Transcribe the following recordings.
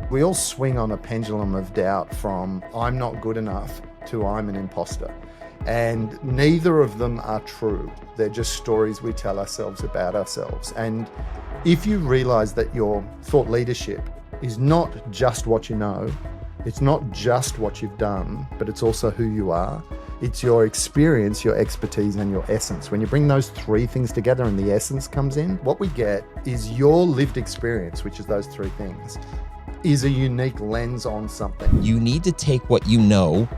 We all swing on a pendulum of doubt from I'm not good enough to I'm an imposter. And neither of them are true. They're just stories we tell ourselves about ourselves. And if you realize that your thought leadership is not just what you know, it's not just what you've done, but it's also who you are. It's your experience, your expertise, and your essence. When you bring those three things together and the essence comes in, what we get is your lived experience, which is those three things, is a unique lens on something. You need to take what you know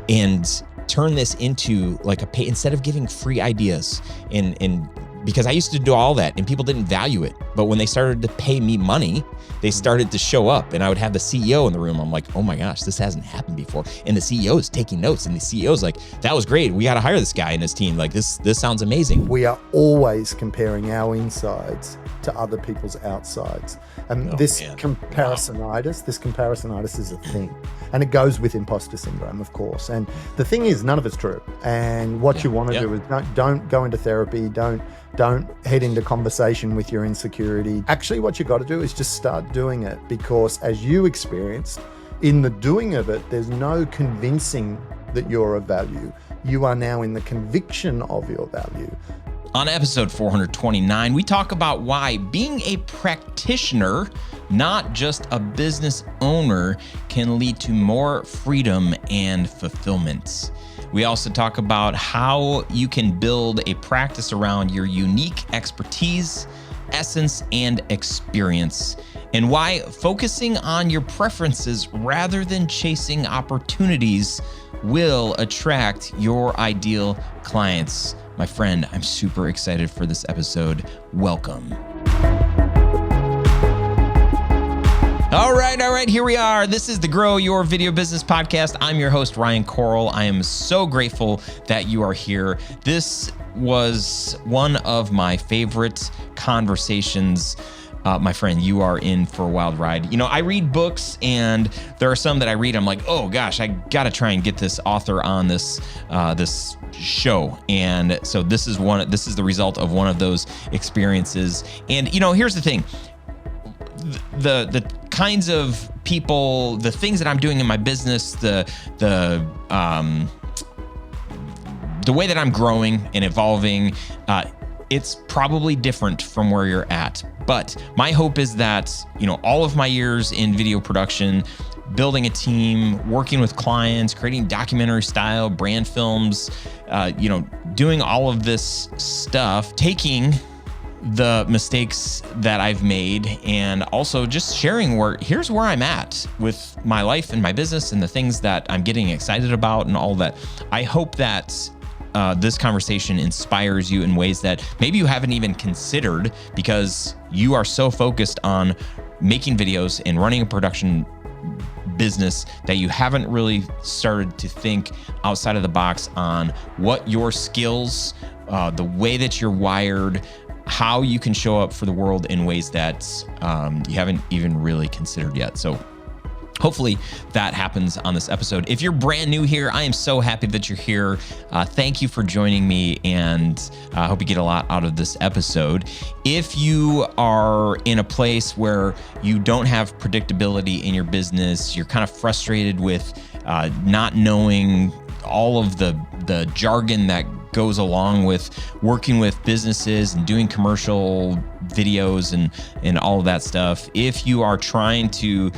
and turn this into like a pay, instead of giving free ideas and because I used to do all that and people didn't value it. But when they started to pay me money, they started to show up and I would have the CEO in the room. I'm like, oh my gosh, this hasn't happened before. And the CEO is taking notes and the CEO's like, that was great. We got to hire this guy and his team. Like this sounds amazing. We are always comparing our insides to other people's outsides. And comparisonitis is a thing. And it goes with imposter syndrome, of course. And the thing is, none of it's true. And what you want to do is don't go into therapy. Don't head into conversation with your insecurity. Actually, what you got to do is just start doing it, because as you experienced in the doing of it, there's no convincing that you're of value. You are now in the conviction of your value. On episode 429, we talk about why being a practitioner, not just a business owner, can lead to more freedom and fulfillment. We also talk about how you can build a practice around your unique expertise, essence, and experience, and why focusing on your preferences rather than chasing opportunities will attract your ideal clients. My friend, I'm super excited for this episode. Welcome. All right, here we are. This is the Grow Your Video Business podcast. I'm your host, Ryan Coral. I am so grateful that you are here. This was one of my favorite conversations. My friend, you are in for a wild ride. You know, I read books and there are some that I read, I'm like, oh gosh, I gotta try and get this author on this show. And so this is the result of one of those experiences. And you know, here's the thing. The kinds of people, the things that I'm doing in my business, the way that I'm growing and evolving, it's probably different from where you're at. But my hope is that, you know, all of my years in video production, building a team, working with clients, creating documentary style brand films, doing all of this stuff, taking the mistakes that I've made and also just sharing here's where I'm at with my life and my business and the things that I'm getting excited about and all that. I hope that this conversation inspires you in ways that maybe you haven't even considered, because you are so focused on making videos and running a production business that you haven't really started to think outside of the box on what your skills, the way that you're wired, how you can show up for the world in ways that you haven't even really considered yet. So hopefully that happens on this episode. If you're brand new here, I am so happy that you're here. Thank you for joining me, and I hope you get a lot out of this episode. If you are in a place where you don't have predictability in your business, you're kind of frustrated with not knowing all of the jargon that goes along with working with businesses and doing commercial videos and all of that stuff. If you are trying to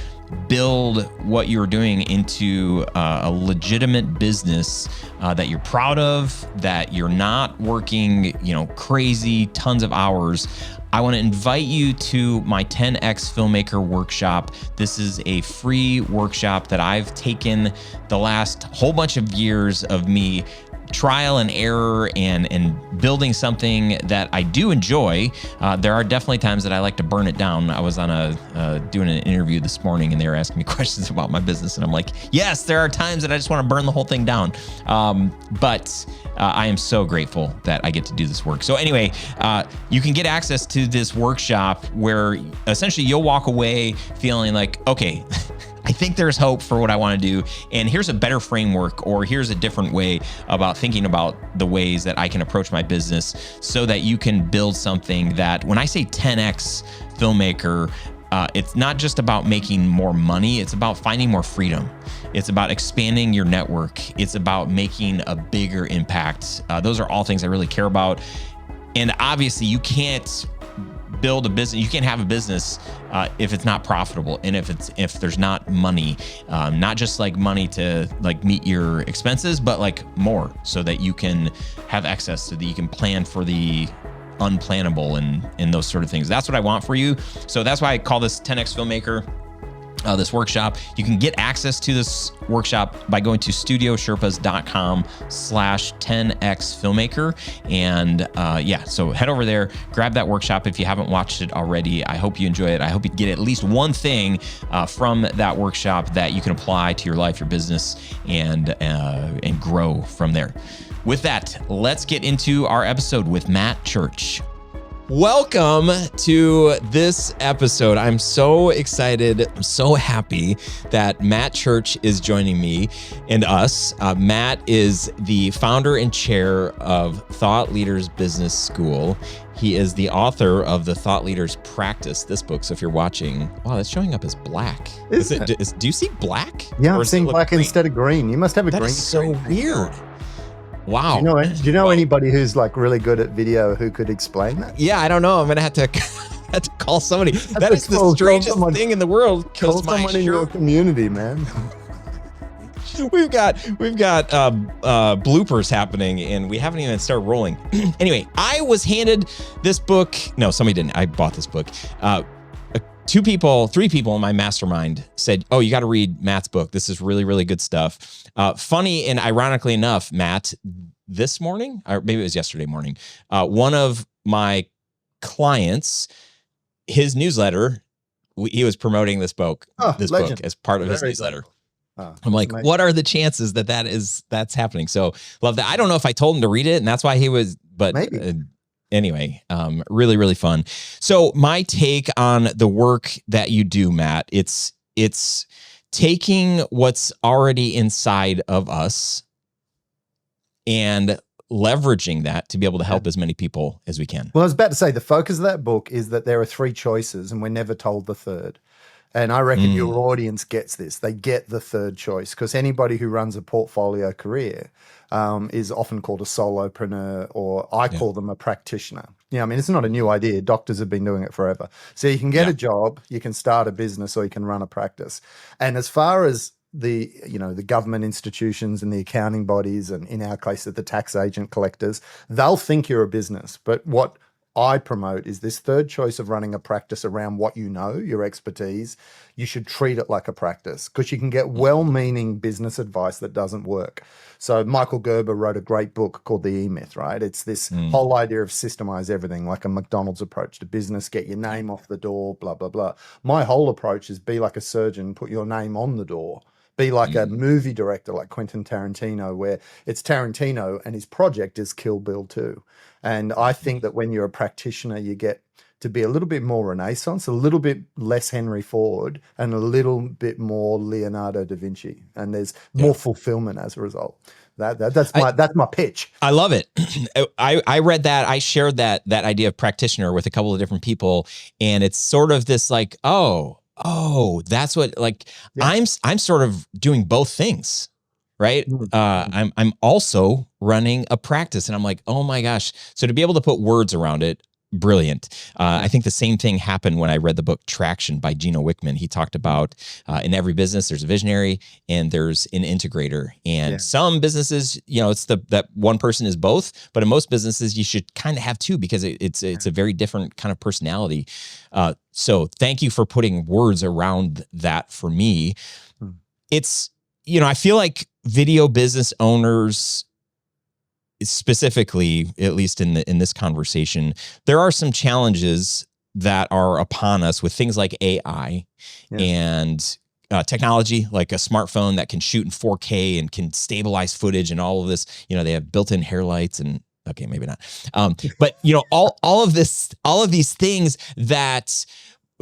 build what you're doing into a legitimate business that you're proud of, that you're not working, crazy tons of hours, I want to invite you to my 10X Filmmaker Workshop. This is a free workshop that I've taken the last whole bunch of years of me trial and error and building something that I do enjoy. There are definitely times that I like to burn it down. I was on doing an interview this morning and they were asking me questions about my business. And I'm like, yes, there are times that I just want to burn the whole thing down. But I am so grateful that I get to do this work. So anyway, you can get access to this workshop where essentially you'll walk away feeling like, okay, I think there's hope for what I want to do. And here's a better framework, or here's a different way about thinking about the ways that I can approach my business so that you can build something that, when I say 10X filmmaker, it's not just about making more money. It's about finding more freedom. It's about expanding your network. It's about making a bigger impact. Those are all things I really care about. And obviously you can't build a business. You can't have a business if it's not profitable. And if there's not money, not just like money to like meet your expenses, but like more, so that you can have excess, so that you can plan for the unplannable and those sort of things. That's what I want for you. So that's why I call this 10X Filmmaker, this workshop. You can get access to this workshop by going to studiosherpas.com/10xfilmmaker. And so head over there, grab that workshop if you haven't watched it already. I hope you enjoy it. I hope you get at least one thing from that workshop that you can apply to your life, your business, and grow from there. With that, let's get into our episode with Matt Church. Welcome to this episode. I'm so excited. I'm so happy that Matt Church is joining me and us. Matt is the founder and chair of Thought Leaders Business School. He is the author of the Thought Leaders Practice, this book. So if you're watching, wow, that's showing up as black. Do you see black? Yeah, I'm seeing black instead of green. You must have a green. That is so weird. Wow. Do you know anybody who's like really good at video who could explain that? Yeah, I don't know. I'm gonna have to call somebody. That is the strangest thing in the world. Call someone in your community, man. We've got bloopers happening, and we haven't even started rolling. Anyway, I was handed this book. No, somebody didn't. I bought this book. Three people in my mastermind said, "Oh, you got to read Matt's book. This is really, really good stuff." Funny and ironically enough, Matt, this morning, or maybe it was yesterday morning, one of my clients, his newsletter, he was promoting this book as part of his newsletter. I'm like, amazing. What are the chances that's happening? So love that. I don't know if I told him to read it, and that's why he was, but maybe. Anyway, really, really fun. So my take on the work that you do, Matt, it's taking what's already inside of us and leveraging that to be able to help as many people as we can. Well, I was about to say, the focus of that book is that there are three choices and we're never told the third. And I reckon your audience gets this. They get the third choice, because anybody who runs a portfolio career is often called a solopreneur, or I call them a practitioner. Yeah, I mean, it's not a new idea. Doctors have been doing it forever. So you can get a job, you can start a business, or you can run a practice. And as far as the government institutions and the accounting bodies, and in our case, the tax agent collectors, they'll think you're a business. But what I promote is this third choice of running a practice around what you know, your expertise. You should treat it like a practice, because you can get well-meaning business advice that doesn't work. So Michael Gerber wrote a great book called The E-Myth, right? It's this whole idea of systemize everything, like a McDonald's approach to business, get your name off the door, blah, blah, blah. My whole approach is be like a surgeon, put your name on the door. Be like a movie director like Quentin Tarantino, where it's Tarantino and his project is Kill Bill 2. And I think that when you're a practitioner, you get to be a little bit more Renaissance, a little bit less Henry Ford, and a little bit more Leonardo da Vinci. And there's more fulfillment as a result. That's my pitch. I love it. I read that. I shared that idea of practitioner with a couple of different people, and it's sort of this like, that's what, like, I'm sort of doing both things, right? I'm also running a practice, and I'm like, oh my gosh. So to be able to put words around it, brilliant. I think the same thing happened when I read the book Traction by Gino Wickman. He talked about in every business, there's a visionary and there's an integrator. And some businesses, it's that one person is both, but in most businesses, you should kind of have two, because it's a very different kind of personality. So thank you for putting words around that for me. It's, I feel like video business owners, specifically, at least in this conversation, there are some challenges that are upon us with things like AI and technology, like a smartphone that can shoot in 4K and can stabilize footage and all of this. They have built-in hair lights and okay, maybe not. But all of these things that,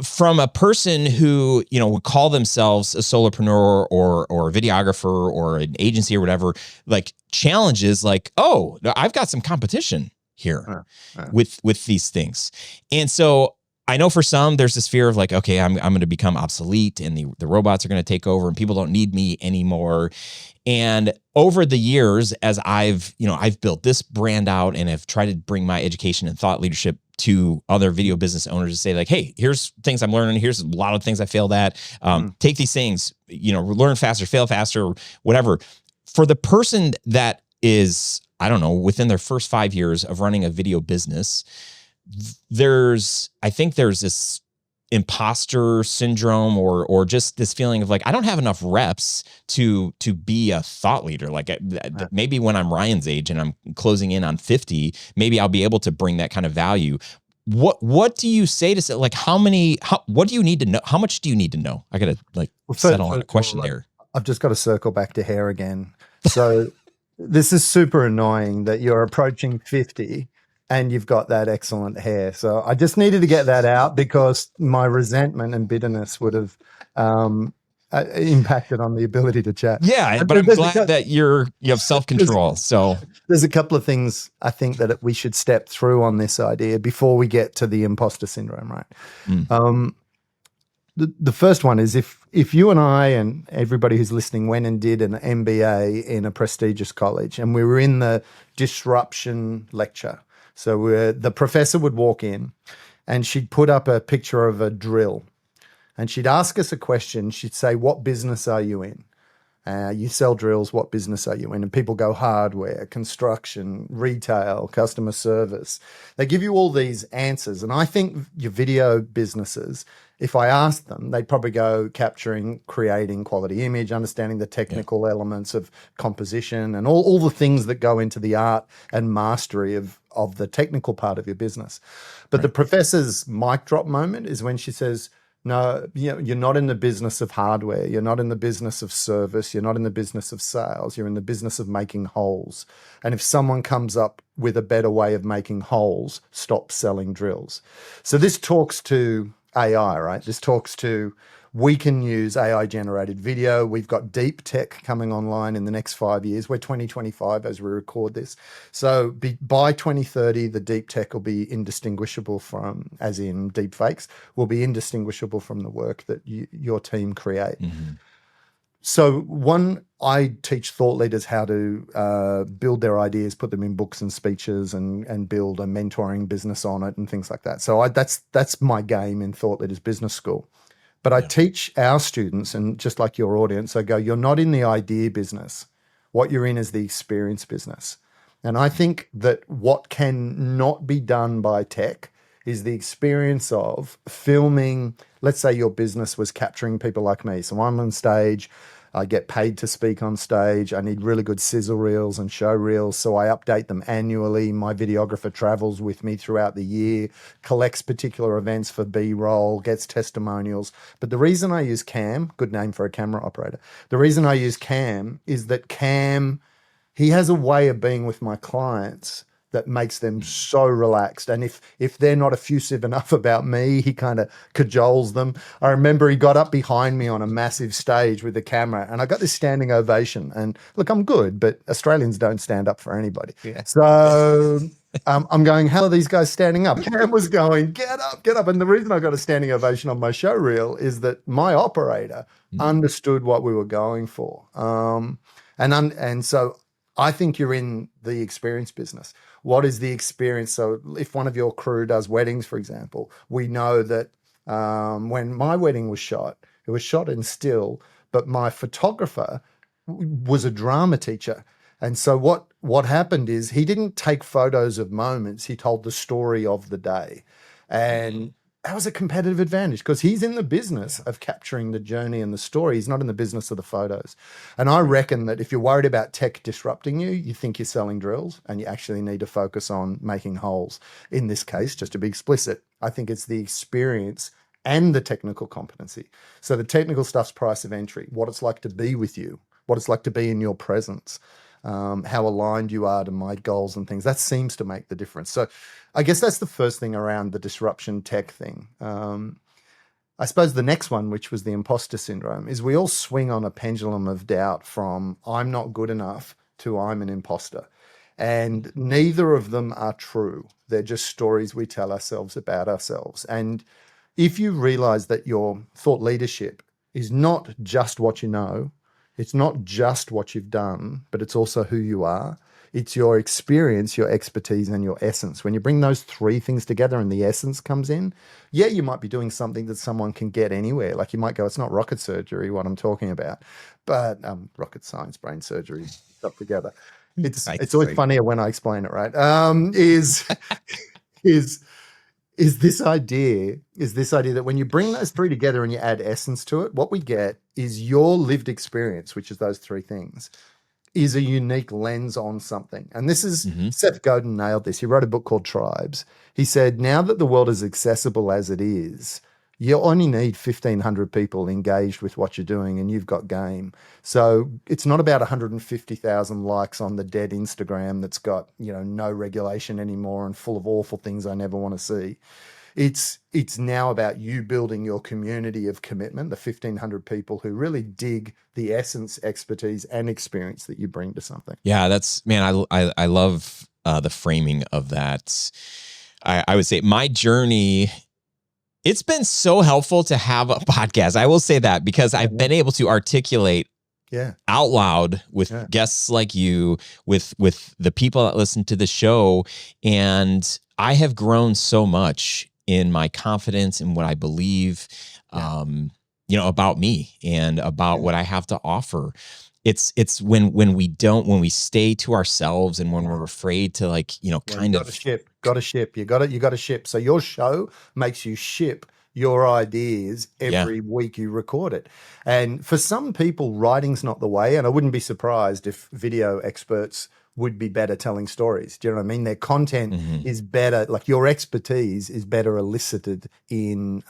from a person who, would call themselves a solopreneur or a videographer or an agency or whatever, like challenges like, oh, I've got some competition here with these things. And so I know for some, there's this fear of like, okay, I'm going to become obsolete and the robots are going to take over and people don't need me anymore. And over the years, as I've built this brand out and have tried to bring my education and thought leadership to other video business owners to say like, hey, here's things I'm learning. Here's a lot of things I failed at. Take these things, learn faster, fail faster, whatever. For the person that is, I don't know, within their first 5 years of running a video business, I think there's this imposter syndrome or just this feeling of like, I don't have enough reps to be a thought leader. Like maybe when I'm Ryan's age and I'm closing in on 50, maybe I'll be able to bring that kind of value. What do you say to say, like, what do you need to know? How much do you need to know? I got to settle on a question there. I've just got to circle back to hair again. So this is super annoying that you're approaching 50 and you've got that excellent hair. So I just needed to get that out because my resentment and bitterness would have impacted on the ability to chat. Yeah, but I'm glad that you have self-control. So there's a couple of things I think that we should step through on this idea before we get to the imposter syndrome, right? The first one is if you and I and everybody who's listening went and did an MBA in a prestigious college and we were in the disruption lecture. So the professor would walk in and she'd put up a picture of a drill and she'd ask us a question. She'd say, what business are you in? You sell drills, what business are you in? And people go hardware, construction, retail, customer service. They give you all these answers. And I think your video businesses, if I asked them, they'd probably go capturing, creating quality image, understanding the technical elements of composition and all the things that go into the art and mastery of the technical part of your business. But the professor's mic drop moment is when she says, no, you're not in the business of hardware. You're not in the business of service. You're not in the business of sales. You're in the business of making holes. And if someone comes up with a better way of making holes, stop selling drills. So this talks to AI, right? This talks to, we can use AI generated video. We've got deep tech coming online in the next 5 years. We're 2025 as we record this. So by 2030, the deep tech will be indistinguishable from, as in deep fakes, will be indistinguishable from the work that your team create. Mm-hmm. So I teach thought leaders how to build their ideas, put them in books and speeches and build a mentoring business on it and things like that. So that's my game in Thought Leaders Business School. But I teach our students, and just like your audience, I go, you're not in the idea business. What you're in is the experience business. And I think that what can not be done by tech is the experience of filming. Let's say your business was capturing people like me. So I'm on stage. I get paid to speak on stage. I need really good sizzle reels and show reels, so I update them annually. My videographer travels with me throughout the year, collects particular events for B-roll, gets testimonials. But the reason I use Cam, good name for a camera operator, the reason I use Cam is that Cam, he has a way of being with my clients that makes them so relaxed. And if they're not effusive enough about me, he kind of cajoles them. I remember he got up behind me on a massive stage with the camera and I got this standing ovation. And look, I'm good, but Australians don't stand up for anybody. Yeah. So I'm going, how are these guys standing up? Cam was going, get up, get up. And the reason I got a standing ovation on my show reel is that my operator understood what we were going for. And so I think you're in the experience business. What is the experience? So if one of your crew does weddings, for example, we know that when my wedding was shot, it was shot in still, but my photographer was a drama teacher. And so what happened is he didn't take photos of moments. He told the story of the day. And that was a competitive advantage because he's in the business of capturing the journey and the story. He's not in the business of the photos. And I reckon that if you're worried about tech disrupting you, you think you're selling drills and you actually need to focus on making holes. In this case, just to be explicit, I think it's the experience and the technical competency. So the technical stuff's price of entry, what it's like to be with you, what it's like to be in your presence, how aligned you are to my goals and things. That seems to make the difference. So I guess that's the first thing around the disruption tech thing. I suppose the next one, which was the imposter syndrome, is we all swing on a pendulum of doubt from I'm not good enough to I'm an imposter. And neither of them are true. They're just stories we tell ourselves about ourselves. And if you realize that your thought leadership is not just what you know, it's not just what you've done, but it's also who you are. It's your experience, your expertise, and your essence. When you bring those three things together and the essence comes in, yeah, you might be doing something that someone can get anywhere. Like you might go, it's not rocket surgery, what I'm talking about, but rocket science, brain surgery, stuff together. It's always funnier when I explain it, right? Is this idea that when you bring those three together and you add essence to it, what we get is your lived experience, which is those three things, is a unique lens on something. And this is Seth Godin nailed this. He wrote a book called Tribes. He said, now that the world is accessible as it is, you only need 1,500 people engaged with what you're doing and you've got game. So it's not about 150,000 likes on the dead Instagram that's got, no regulation anymore and full of awful things I never want to see. It's now about you building your community of commitment, the 1,500 people who really dig the essence, expertise, and experience that you bring to something. Yeah, I love the framing of that. I would say my journey, it's been so helpful to have a podcast. I will say that because I've been able to articulate out loud with guests like you, with the people that listen to the show. And I have grown so much in my confidence in what I believe, about me and about what I have to offer. It's when we stay to ourselves and when we're afraid to You got to ship. So your show makes you ship your ideas every week you record it. And for some people, writing's not the way. And I wouldn't be surprised if video experts would be better telling stories. Do you know what I mean? Their content is better, like your expertise is better elicited in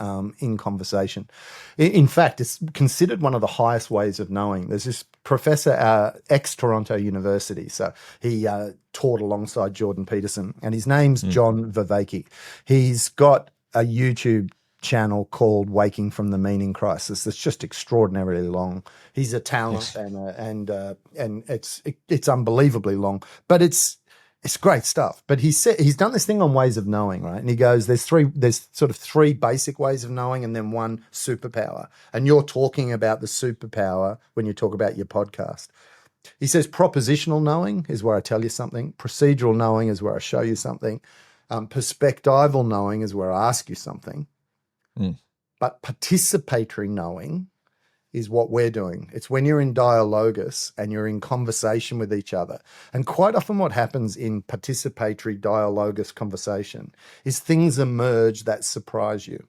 conversation. In fact, it's considered one of the highest ways of knowing. There's this professor, ex-Toronto University, so he taught alongside Jordan Peterson, and his name's John Vervaeke. He's got a YouTube channel called Waking from the Meaning Crisis that's just extraordinarily long. He's a talent and it's unbelievably long, but it's great stuff. But he's done this thing on ways of knowing, right? And he goes, there's sort of three basic ways of knowing and then one superpower. And you're talking about the superpower when you talk about your podcast. He says propositional knowing is where I tell you something. Procedural knowing is where I show you something. Perspectival knowing is where I ask you something. But participatory knowing is what we're doing. It's when you're in dialogus and you're in conversation with each other. And quite often what happens in participatory dialogus conversation is things emerge that surprise you.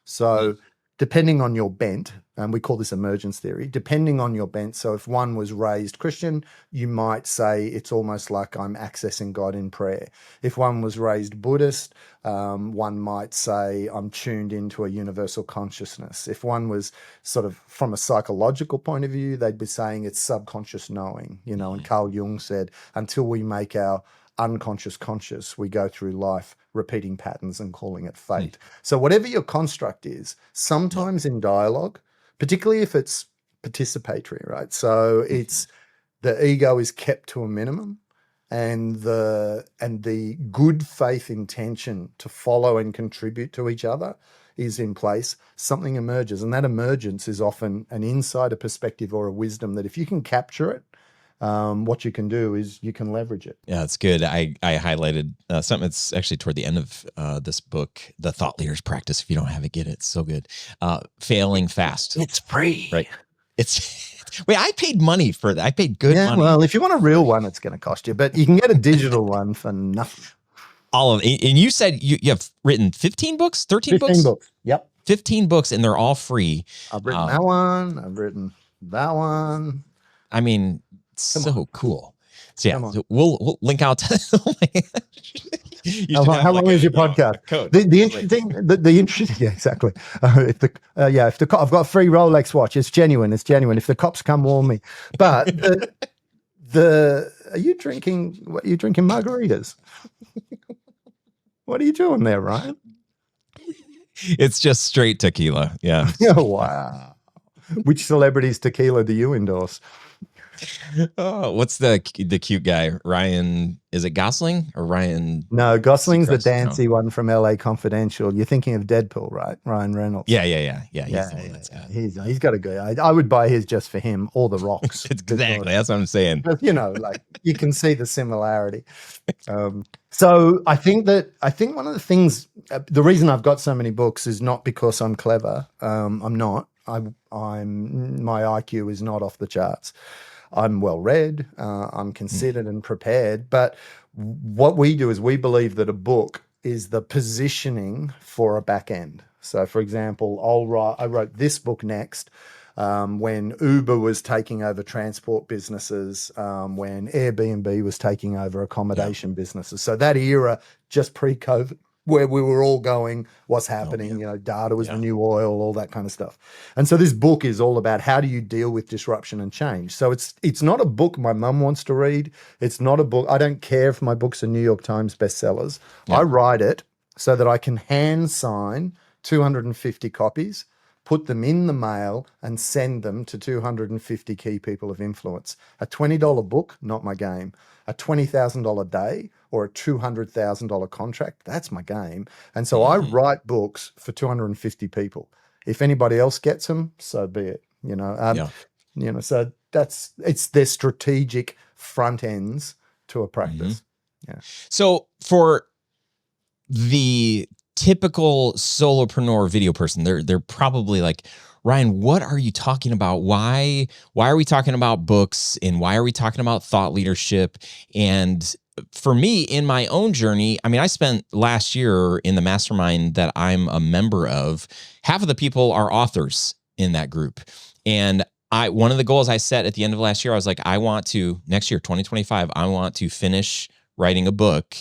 So depending on your bent, and we call this emergence theory, depending on your bent. So if one was raised Christian, you might say it's almost like I'm accessing God in prayer. If one was raised Buddhist, one might say I'm tuned into a universal consciousness. If one was sort of from a psychological point of view, they'd be saying it's subconscious knowing, and Carl Jung said, until we make our unconscious conscious, we go through life repeating patterns and calling it fate. So whatever your construct is, sometimes in dialogue, particularly if it's participatory, right? So it's the ego is kept to a minimum and the good faith intention to follow and contribute to each other is in place, something emerges. And that emergence is often an insight, a perspective, or a wisdom that if you can capture it, what you can do is you can leverage it. Yeah, it's good. I highlighted something that's actually toward the end of this book, The Thought Leader's Practice. If you don't have it, get it. It's so good. Failing fast. It's free. Right. Wait, I paid money for that. I paid good money. Well, if you want a real one, it's going to cost you, but you can get a digital one for nothing. All of it. And you said you have written 15 books, 13 books? 15 books. Yep. 15 books, and they're all free. I've written that one. I've written that one. I mean, so cool. So yeah, so we'll link out to how long is your podcast? The interesting, yeah, exactly. If the I've got a free Rolex watch. It's genuine. If the cops come, warn me. But are you drinking margaritas? What are you doing there, Ryan? It's just straight tequila. Yeah. Oh, wow. Which celebrities' tequila do you endorse? Oh, what's the cute guy? Ryan, is it Gosling or Ryan No, Gosling's the Seacrest? No. dancy one from LA Confidential. You're thinking of Deadpool, right? Ryan Reynolds. Yeah. He's Yeah, the one yeah, that's yeah. got. He's got a good. I would buy his just for him or The Rock's because Exactly. That's what I'm saying. like you can see the similarity. So I think one of the things, the reason I've got so many books is not because I'm clever. I'm not. I'm my IQ is not off the charts. I'm well read. I'm considered and prepared. But what we do is we believe that a book is the positioning for a back end. So, for example, I wrote this book next when Uber was taking over transport businesses, when Airbnb was taking over accommodation businesses. So that era, just pre-COVID, where we were all going, what's happening, data was the new oil, all that kind of stuff. And so this book is all about how do you deal with disruption and change. So it's not a book my mum wants to read. It's not a book. I don't care if my books are New York Times bestsellers. I write it so that I can hand sign 250 copies, put them in the mail, and send them to 250 key people of influence. A $20 book, not my game. A $20,000 day or a $200,000 contract, that's my game. And so I write books for 250 people. If anybody else gets them, so be it. So it's their strategic front ends to a practice. Yeah. So for the typical solopreneur video person, they're probably like, Ryan, what are you talking about? Why are we talking about books, and why are we talking about thought leadership? And for me, in my own journey, I mean, I spent last year in the mastermind that I'm a member of. Half of the people are authors in that group. And one of the goals I set at the end of last year, I was like, I want to, next year, 2025, I want to finish writing a book.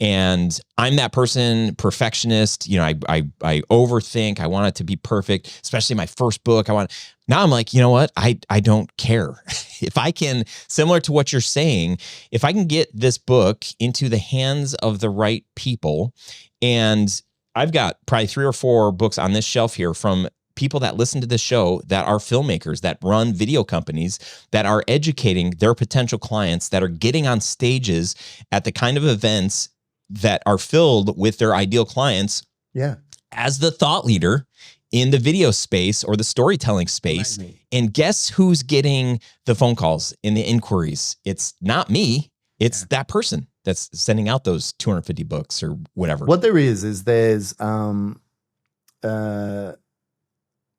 And I'm that person, perfectionist. I overthink. I want it to be perfect, especially my first book. Now I'm like, you know what? I don't care. If I can, similar to what you're saying, if I can get this book into the hands of the right people, and I've got probably 3 or 4 books on this shelf here from people that listen to this show that are filmmakers, that run video companies, that are educating their potential clients, that are getting on stages at the kind of events that are filled with their ideal clients. Yeah. As the thought leader in the video space or the storytelling space. Amazing. And guess who's getting the phone calls and the inquiries? It's not me. It's that person that's sending out those 250 books or whatever. What there is there's an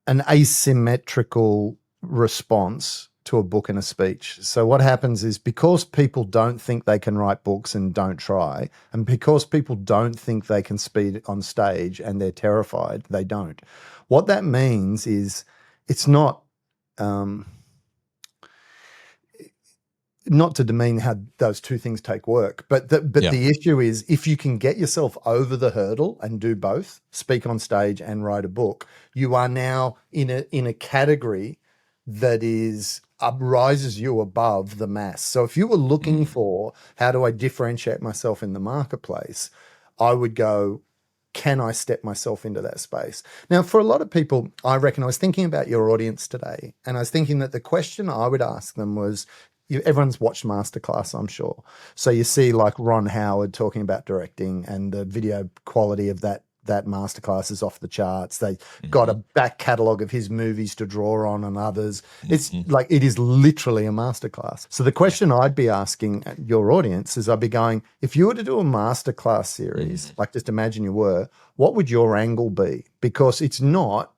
asymmetrical response to a book and a speech. So what happens is, because people don't think they can write books and don't try, and because people don't think they can speak on stage and they're terrified, they don't. What that means is it's not to demean how those two things take work, but the issue is, if you can get yourself over the hurdle and do both, speak on stage and write a book, you are now in a category that rises you above the mass. So if you were looking for how do I differentiate myself in the marketplace, I would go, can I step myself into that space? Now, for a lot of people, I reckon, I was thinking about your audience today, and I was thinking that the question I would ask them was, everyone's watched Masterclass, I'm sure. So you see like Ron Howard talking about directing, and the video quality of that Masterclass is off the charts. They got a back catalogue of his movies to draw on and others. It's like, it is literally a Masterclass. So the question I'd be asking your audience is, I'd be going, if you were to do a Masterclass series, like just imagine you were, what would your angle be? Because it's not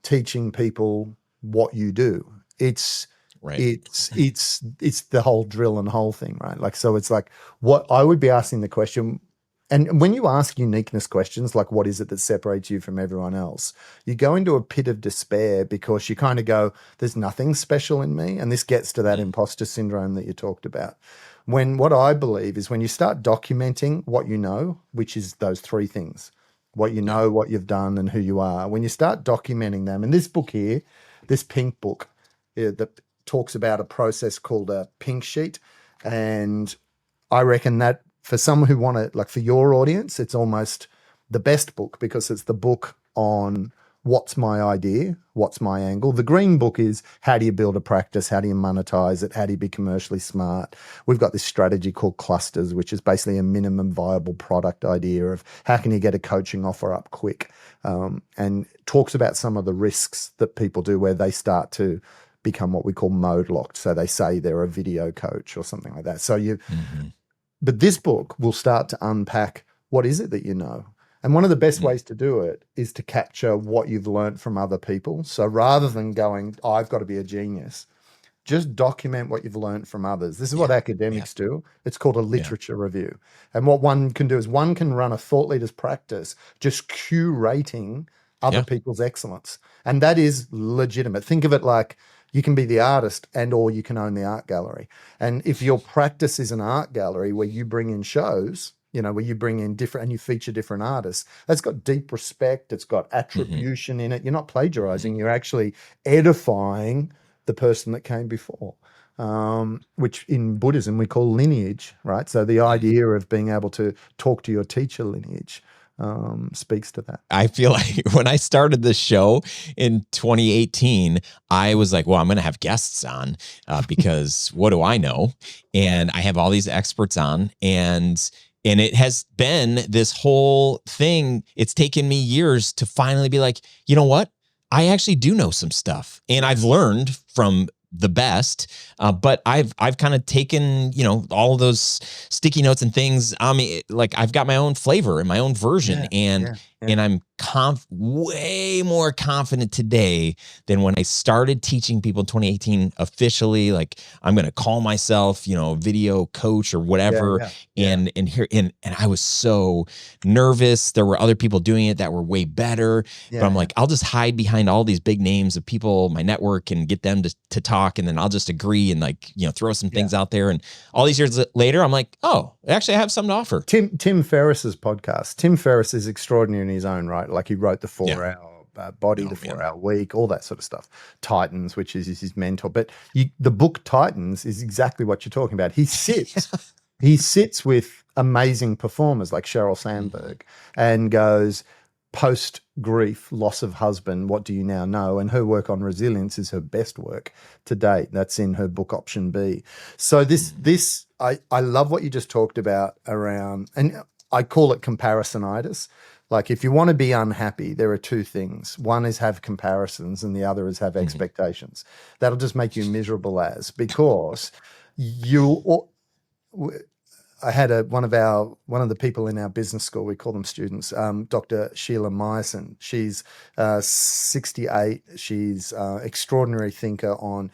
teaching people what you do. It's the whole drill and hole thing, right? Like, so it's like, what I would be asking the question, and when you ask uniqueness questions, like what is it that separates you from everyone else, you go into a pit of despair, because you kind of go, there's nothing special in me. And this gets to that imposter syndrome that you talked about. What I believe is, when you start documenting what you know, which is those 3 things, what you know, what you've done, and who you are, when you start documenting them, and this book here, this pink book, that talks about a process called a pink sheet. And I reckon that for someone who for your audience, it's almost the best book, because it's the book on what's my idea? What's my angle? The green book is how do you build a practice? How do you monetize it? How do you be commercially smart? We've got this strategy called clusters, which is basically a minimum viable product idea of how can you get a coaching offer up quick, and talks about some of the risks that people do where they start to become what we call mode locked. So they say they're a video coach or something like that. So but this book will start to unpack what is it that you know. And one of the best ways to do it is to capture what you've learned from other people. So rather than going, oh, I've got to be a genius, just document what you've learned from others. This is what academics do. It's called a literature review. And what one can do is one can run a thought leaders practice just curating other people's excellence. And that is legitimate. Think of it like you can be the artist and or you can own the art gallery. And if your practice is an art gallery where you bring in shows, you know, where you bring in different and you feature different artists, that's got deep respect. It's got attribution in it. You're not plagiarizing. You're actually edifying the person that came before, which in Buddhism we call lineage, right? So the idea of being able to talk to your teacher lineage speaks to that. I feel like when I started this show in 2018, I was like, well, I'm going to have guests on because what do I know? And I have all these experts on, and it has been this whole thing. It's taken me years to finally be like, you know what? I actually do know some stuff, and I've learned from the best, but I've kind of taken, you know, all of those sticky notes and things. I mean, like I've got my own flavor and my own version, and I'm way more confident today than when I started teaching people in 2018 officially. Like I'm going to call myself, you know, video coach or whatever. And I was so nervous. There were other people doing it that were way better, but I'm like, I'll just hide behind all these big names of people, my network, and get them to talk. And then I'll just agree and like, you know, throw some things out there. And all these years later, I'm like, oh, actually I have something to offer. Tim Ferriss's podcast. Tim Ferriss is extraordinary in his own right. Like he wrote the 4-Hour Body, the 4-Hour Week, all that sort of stuff. Titans, which is his mentor. But the book Titans is exactly what you're talking about. He sits with amazing performers like Sheryl Sandberg and goes, post grief, loss of husband, what do you now know? And her work on resilience is her best work to date. That's in her book Option B. So I love what you just talked about around, and I call it comparisonitis. Like if you want to be unhappy, there are two things. One is have comparisons and the other is have expectations. That'll just make you miserable because I had one of the people in our business school, we call them students, Dr. Sheila Meissen. She's 68. She's extraordinary thinker on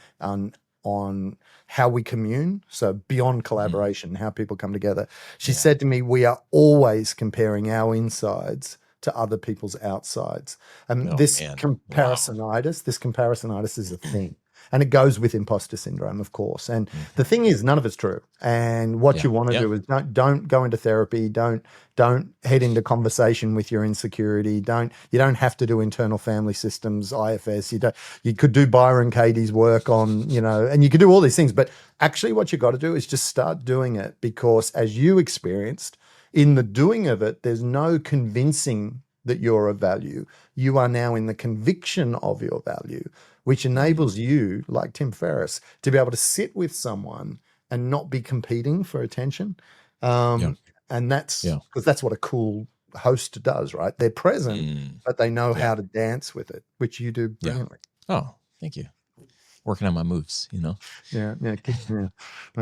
how we commune. So beyond collaboration, how people come together. She said to me, we are always comparing our insides to other people's outsides. And comparisonitis is a thing. And it goes with imposter syndrome, of course. And the thing is, none of it's true. And what you want to do is don't go into therapy. Don't head into conversation with your insecurity. You don't have to do internal family systems, IFS. You could do Byron Katie's work on, you know, and you could do all these things. But actually what you got to do is just start doing it, because as you experienced in the doing of it, there's no convincing that you're of value. You are now in the conviction of your value, which enables you, like Tim Ferriss, to be able to sit with someone and not be competing for attention. And that's because that's what a cool host does, right? They're present, but they know how to dance with it, which you do brilliantly. Oh, thank you. Working on my moves, you know? Yeah.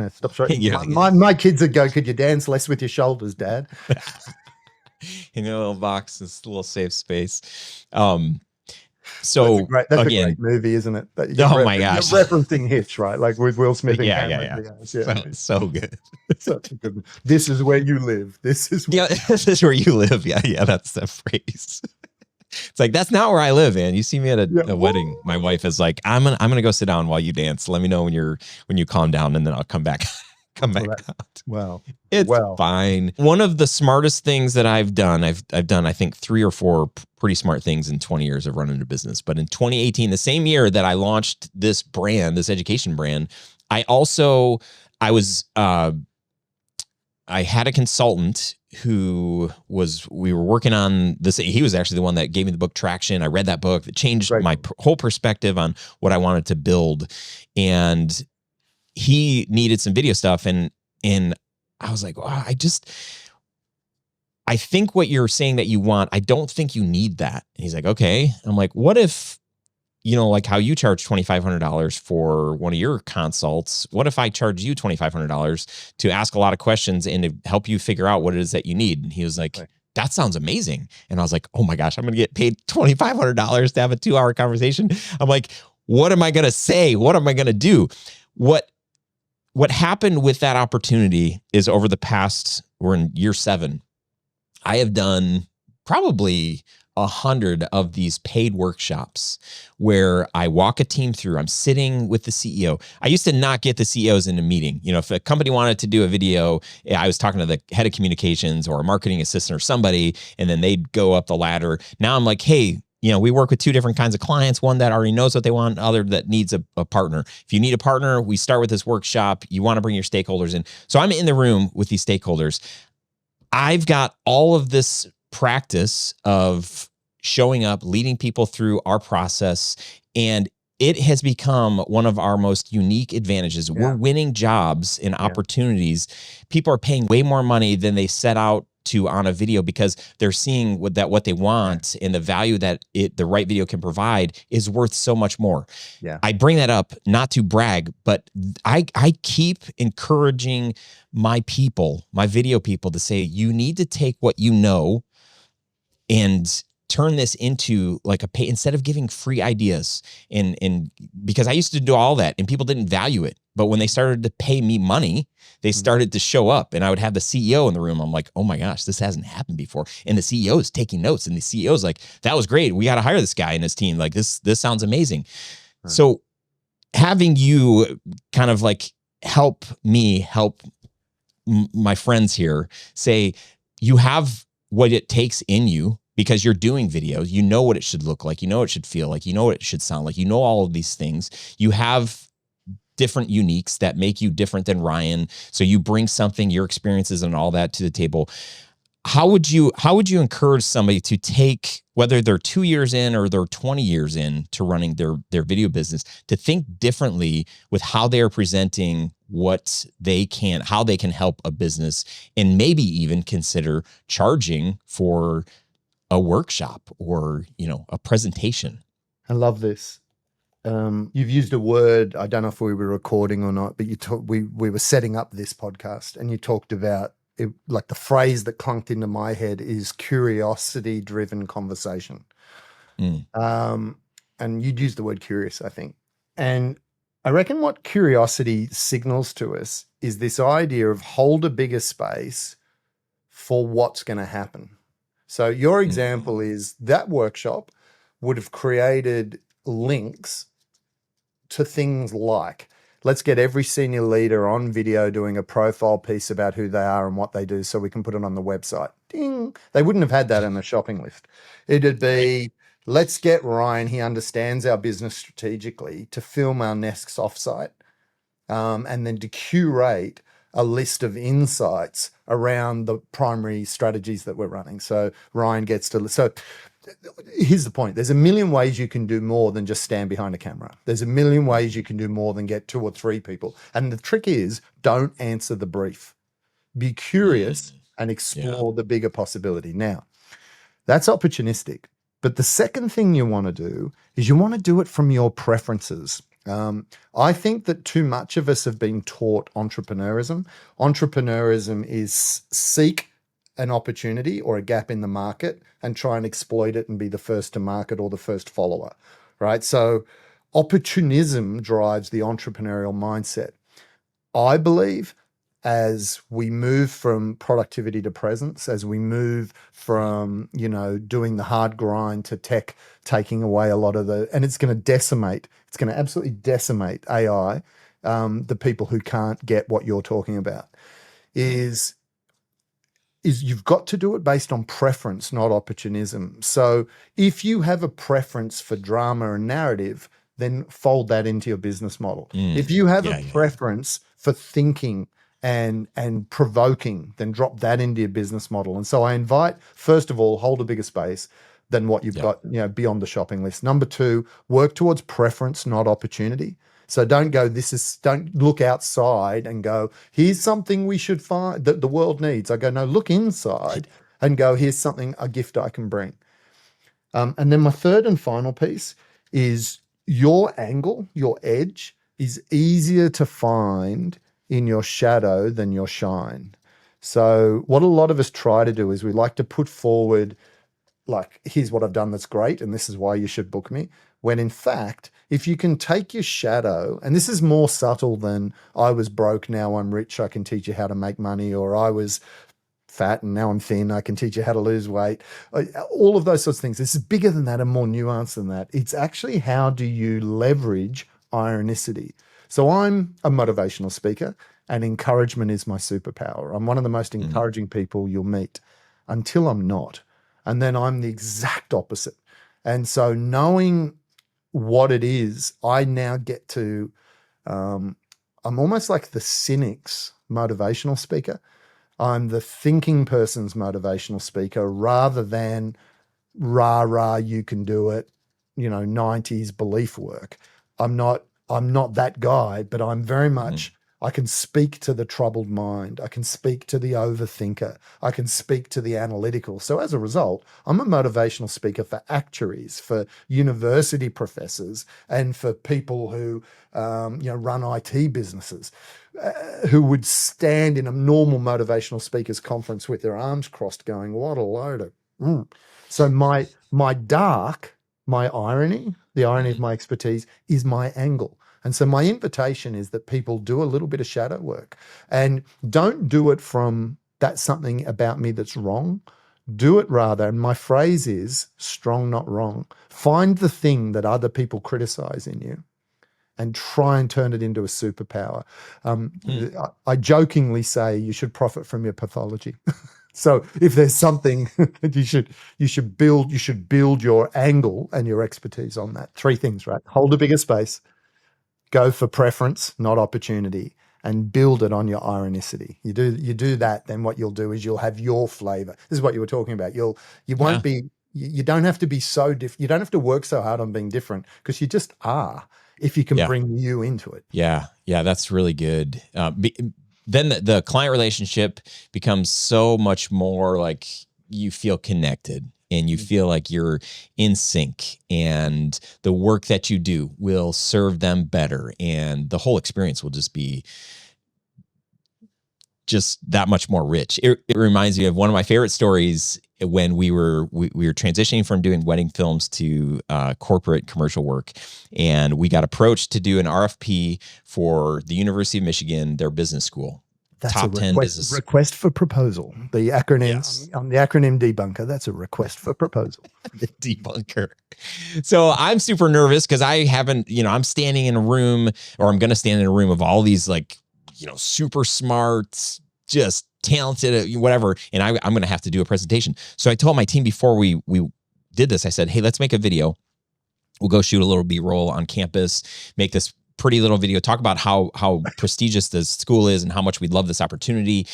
Stop showing. My kids would go, could you dance less with your shoulders, Dad? In a little box, this little safe space. So that's a great movie, isn't it? My gosh, you're referencing Hitch, right? Like with Will Smith and Cameron. So good. Such a good. This is where you live. This is where you live. Yeah, that's the phrase. It's like, that's not where I live, man. You see me at a wedding. My wife is like, I'm gonna go sit down while you dance. Let me know when you calm down, and then I'll come back. Out. Wow. It's fine. One of the smartest things that I've done, I've done, I think 3 or 4 pretty smart things in 20 years of running a business. But in 2018, the same year that I launched this brand, this education brand, I had a consultant we were working on this. He was actually the one that gave me the book Traction. I read that book that changed my whole perspective on what I wanted to build. And he needed some video stuff. And I was like, wow, I think what you're saying that you want, I don't think you need that. And he's like, okay. I'm like, what if, like how you charge $2,500 for one of your consults, what if I charge you $2,500 to ask a lot of questions and to help you figure out what it is that you need? And he was like, that sounds amazing. And I was like, oh my gosh, I'm going to get paid $2,500 to have a 2-hour conversation. I'm like, what am I going to say? What am I going to do? What happened with that opportunity is over the past, we're in year 7, I have done probably 100 of these paid workshops where I walk a team through. I'm sitting with the CEO. I used to not get the CEOs in a meeting. If a company wanted to do a video, I was talking to the head of communications or a marketing assistant or somebody, and then they'd go up the ladder. Now I'm like, hey, we work with 2 different kinds of clients, one that already knows what they want, other that needs a partner. If you need a partner, we start with this workshop. You want to bring your stakeholders in. So I'm in the room with these stakeholders. I've got all of this practice of showing up, leading people through our process, and it has become one of our most unique advantages. Yeah. We're winning jobs and opportunities. People are paying way more money than they set out to on a video because they're seeing what they want and the value that the right video can provide is worth so much more. Yeah. I bring that up not to brag, but I keep encouraging my video people to say, you need to take what you know and turn this into like a pay instead of giving free ideas. And because I used to do all that and people didn't value it. But when they started to pay me money, they started to show up and I would have the CEO in the room. I'm like, oh my gosh, this hasn't happened before. And the CEO is taking notes and the CEO is like, that was great. We got to hire this guy and his team. Like this sounds amazing. Right. So having you kind of like help my friends here say, you have what it takes in you because you're doing videos. You know what it should look like. You know what it should feel like. You know what it should sound like. You know all of these things. You have different uniques that make you different than Ryan. So you bring something, your experiences and all that to the table. How would you encourage somebody to take, whether they're 2 years in or they're 20 years in to running their video business, to think differently with how they are presenting how they can help a business, and maybe even consider charging for a workshop or, a presentation? I love this. You've used a word, I don't know if we were recording or not, but we were setting up this podcast and you talked about it, like the phrase that clunked into my head is curiosity-driven conversation. And you'd used the word curious, I think. And I reckon what curiosity signals to us is this idea of hold a bigger space for what's going to happen. So your example is that workshop would have created links to things like, let's get every senior leader on video doing a profile piece about who they are and what they do so we can put it on the website. Ding. They wouldn't have had that in a shopping list. It'd be, let's get Ryan, he understands our business strategically, to film our next offsite, and then to curate a list of insights around the primary strategies that we're running. So Ryan gets to... So here's the point. There's a million ways you can do more than just stand behind a camera. There's a million ways you can do more than get 2 or 3 people. And the trick is, don't answer the brief. Be curious and explore the bigger possibility. Now, that's opportunistic. But the second thing you want to do is you want to do it from your preferences. I think that too much of us have been taught entrepreneurism. Entrepreneurism is seek an opportunity or a gap in the market and try and exploit it and be the first to market or the first follower, right? So opportunism drives the entrepreneurial mindset. I believe as we move from productivity to presence, as we move from, doing the hard grind to tech taking away a lot of and it's going to absolutely decimate AI, the people who can't get what you're talking about, is you've got to do it based on preference, not opportunism. So if you have a preference for drama and narrative, then fold that into your business model. If you have a preference for thinking and provoking, then drop that into your business model. And so I invite, first of all, hold a bigger space than what you've got, beyond the shopping list. Number two, work towards preference, not opportunity. So don't look outside and go, here's something we should find that the world needs. I go, no, look inside and go, here's something, a gift I can bring. And then my third and final piece is your angle, your edge is easier to find in your shadow than your shine. So what a lot of us try to do is we like to put forward, like, here's what I've done that's great, and this is why you should book me. When in fact, if you can take your shadow, and this is more subtle than I was broke, now I'm rich, I can teach you how to make money, or I was fat and now I'm thin, I can teach you how to lose weight. All of those sorts of things. This is bigger than that and more nuanced than that. It's actually, how do you leverage ironicity? So I'm a motivational speaker and encouragement is my superpower. I'm one of the most encouraging people you'll meet until I'm not. And then I'm the exact opposite. And so knowing what it is, I now get to, I'm almost like the cynic's motivational speaker. I'm the thinking person's motivational speaker rather than rah, you can do it, 90s belief work. I'm not that guy, but I'm very much, I can speak to the troubled mind. I can speak to the overthinker. I can speak to the analytical. So as a result, I'm a motivational speaker for actuaries, for university professors, and for people who, run IT businesses, who would stand in a normal motivational speakers conference with their arms crossed going, what a load of... So my irony, the irony of my expertise is my angle. And so my invitation is that people do a little bit of shadow work and don't do it from that's something about me that's wrong. Do it rather, and my phrase is strong, not wrong. Find the thing that other people criticize in you and try and turn it into a superpower. I jokingly say you should profit from your pathology. So if there's something you should build your angle and your expertise on that. Three things, right? Hold a bigger space, go for preference, not opportunity, and build it on your ironicity. You do that, then what you'll do is you'll have your flavor. This is what you were talking about. You don't have to be so different. You don't have to work so hard on being different because you just are, if you can bring you into it. Yeah, that's really good. Then the client relationship becomes so much more like you feel connected and you feel like you're in sync, and the work that you do will serve them better, and the whole experience will just be just that much more rich. It reminds me of one of my favorite stories when we were transitioning from doing wedding films to corporate commercial work, and we got approached to do an RFP for the University of Michigan, their business school. That's top 10 business. Request for proposal. The acronym, yes. I'm the acronym debunker. That's a request for proposal. The debunker. So I'm super nervous because I haven't, I'm standing in a room, or I'm going to stand in a room of all these super smart, just talented, whatever. And I'm going to have to do a presentation. So I told my team before we did this, I said, hey, let's make a video. We'll go shoot a little B-roll on campus, make this pretty little video, talk about how prestigious this school is and how much we'd love this opportunity.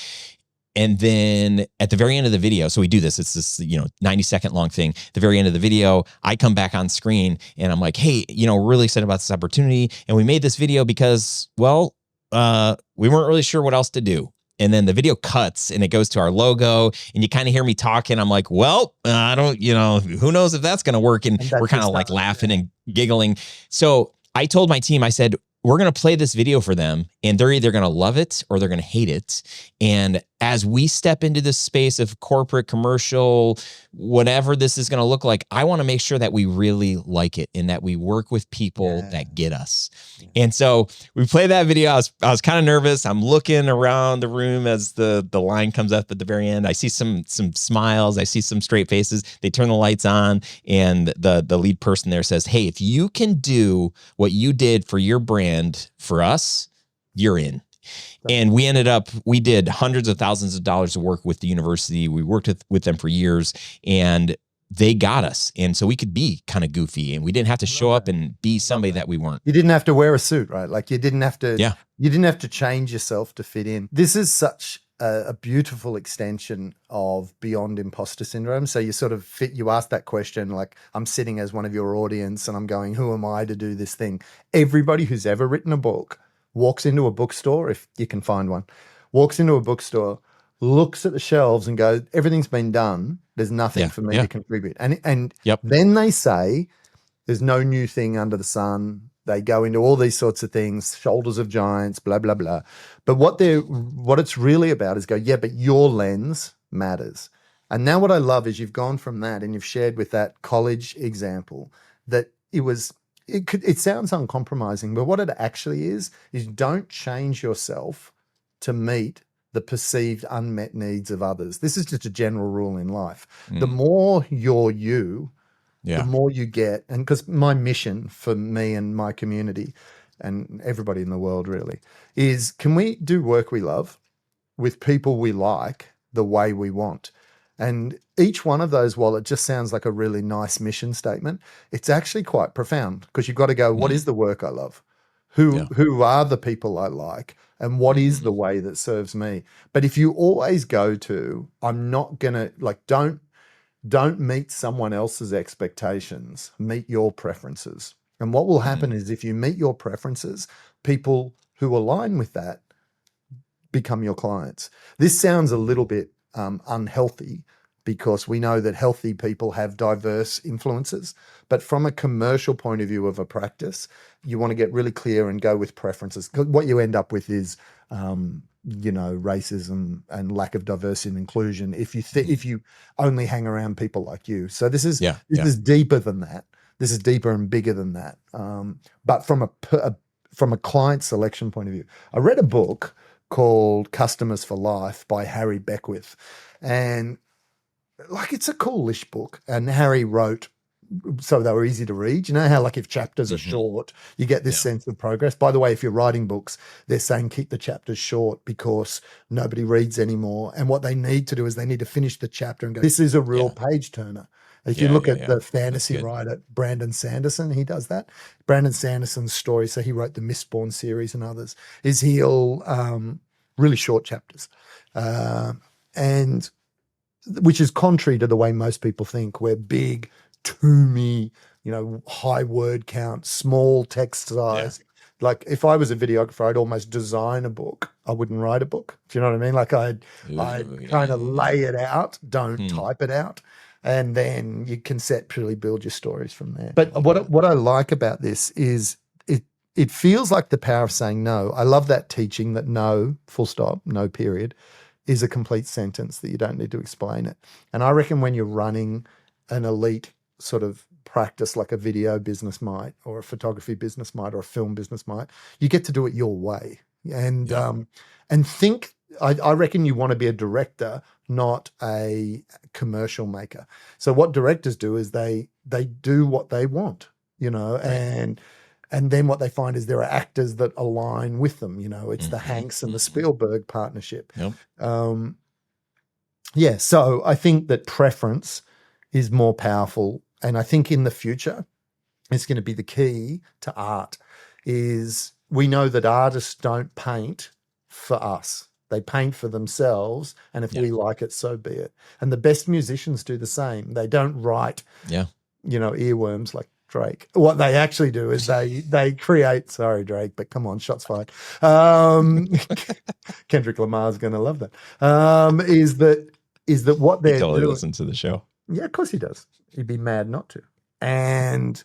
And then at the very end of the video, so we do this, it's this, 90-second long thing. At the very end of the video, I come back on screen and I'm like, hey, we're really excited about this opportunity. And we made this video because, we weren't really sure what else to do. And then the video cuts and it goes to our logo, and you kind of hear me talking. I'm like, I don't, who knows if that's going to work. And we're kind of like laughing and giggling. So I told my team, I said, we're going to play this video for them, and they're either going to love it or they're going to hate it. And as we step into this space of corporate, commercial, whatever this is going to look like, I want to make sure that we really like it and that we work with people that get us. And so we play that video. I was kind of nervous. I'm looking around the room as the line comes up at the very end. I see some smiles. I see some straight faces. They turn the lights on, and the lead person there says, hey, if you can do what you did for your brand for us, you're in. And we did hundreds of thousands of dollars of work with the university. We worked with them for years. And they got us. And so we could be kind of goofy, and we didn't have to show up and be somebody that we weren't. You didn't have to wear a suit, right? Like you didn't have to, Yeah. you didn't have to change yourself to fit in. This is such a beautiful extension of beyond imposter syndrome. So you sort of fit, you ask that question, like I'm sitting as one of your audience and I'm going, who am I to do this thing? Everybody who's ever written a book walks into a bookstore, if you can find one, walks into a bookstore, looks at the shelves and goes, everything's been done. There's nothing for me to contribute. And then they say, there's no new thing under the sun. They go into all these sorts of things, shoulders of giants, blah, blah, blah. But what it's really about is go, yeah, but your lens matters. And now what I love is you've gone from that and you've shared with that college example that it sounds uncompromising, but what it actually is don't change yourself to meet the perceived unmet needs of others. This is just a general rule in life. The more you're you, the more you get. And because my mission for me and my community and everybody in the world really is, can we do work we love with people we like the way we want? And each one of those, while it just sounds like a really nice mission statement, it's actually quite profound, because you've got to go, what is the work I love? Who are the people I like? And what is the way that serves me? But if you always go to, I'm not going to, like, don't meet someone else's expectations, meet your preferences. And what will happen is, if you meet your preferences, people who align with that become your clients. This sounds a little bit unhealthy, because we know that healthy people have diverse influences. But from a commercial point of view of a practice, you want to get really clear and go with preferences. 'Cause what you end up with is, racism and lack of diversity and inclusion if you only hang around people like you. So this is deeper than that. This is deeper and bigger than that. But from a client selection point of view, I read a book called Customers for Life by Harry Beckwith, and like, it's a coolish book. And Harry wrote, so they were easy to read. You know how, like, if chapters are short, you get this sense of progress. By the way, if you're writing books, they're saying keep the chapters short because nobody reads anymore. And what they need to do is they need to finish the chapter and go, this is a real page turner. If you look at the fantasy writer, Brandon Sanderson, he does that. Brandon Sanderson's story, so he wrote the Mistborn series and others, is he'll really short chapters. And which is contrary to the way most people think. We're big, toomy, high word count, small text size. Yeah. Like, if I was a videographer, I'd almost design a book. I wouldn't write a book. Do you know what I mean? Like, I'd kind of lay it out, don't type it out. And then you conceptually build your stories from there. But what I like about this is it feels like the power of saying no. I love that teaching that no, full stop, no period, is a complete sentence, that you don't need to explain it. And I reckon when you're running an elite sort of practice, like a video business might, or a photography business might, or a film business might, you get to do it your way. And think, I reckon you want to be a director, not a commercial maker. So what directors do is they do what they want, and then what they find is there are actors that align with them. It's the Hanks and the Spielberg partnership. Yep. So I think that preference is more powerful. And I think in the future, it's going to be the key to art. Is we know that artists don't paint for us. They paint for themselves. And if we like it, so be it. And the best musicians do the same. They don't write, earworms like Drake. What they actually do is they create, sorry, Drake, but come on, shots fired. Kendrick Lamar's going to love that. Is that what they're totally doing? Listen to the show. Yeah, of course he does. He'd be mad not to. And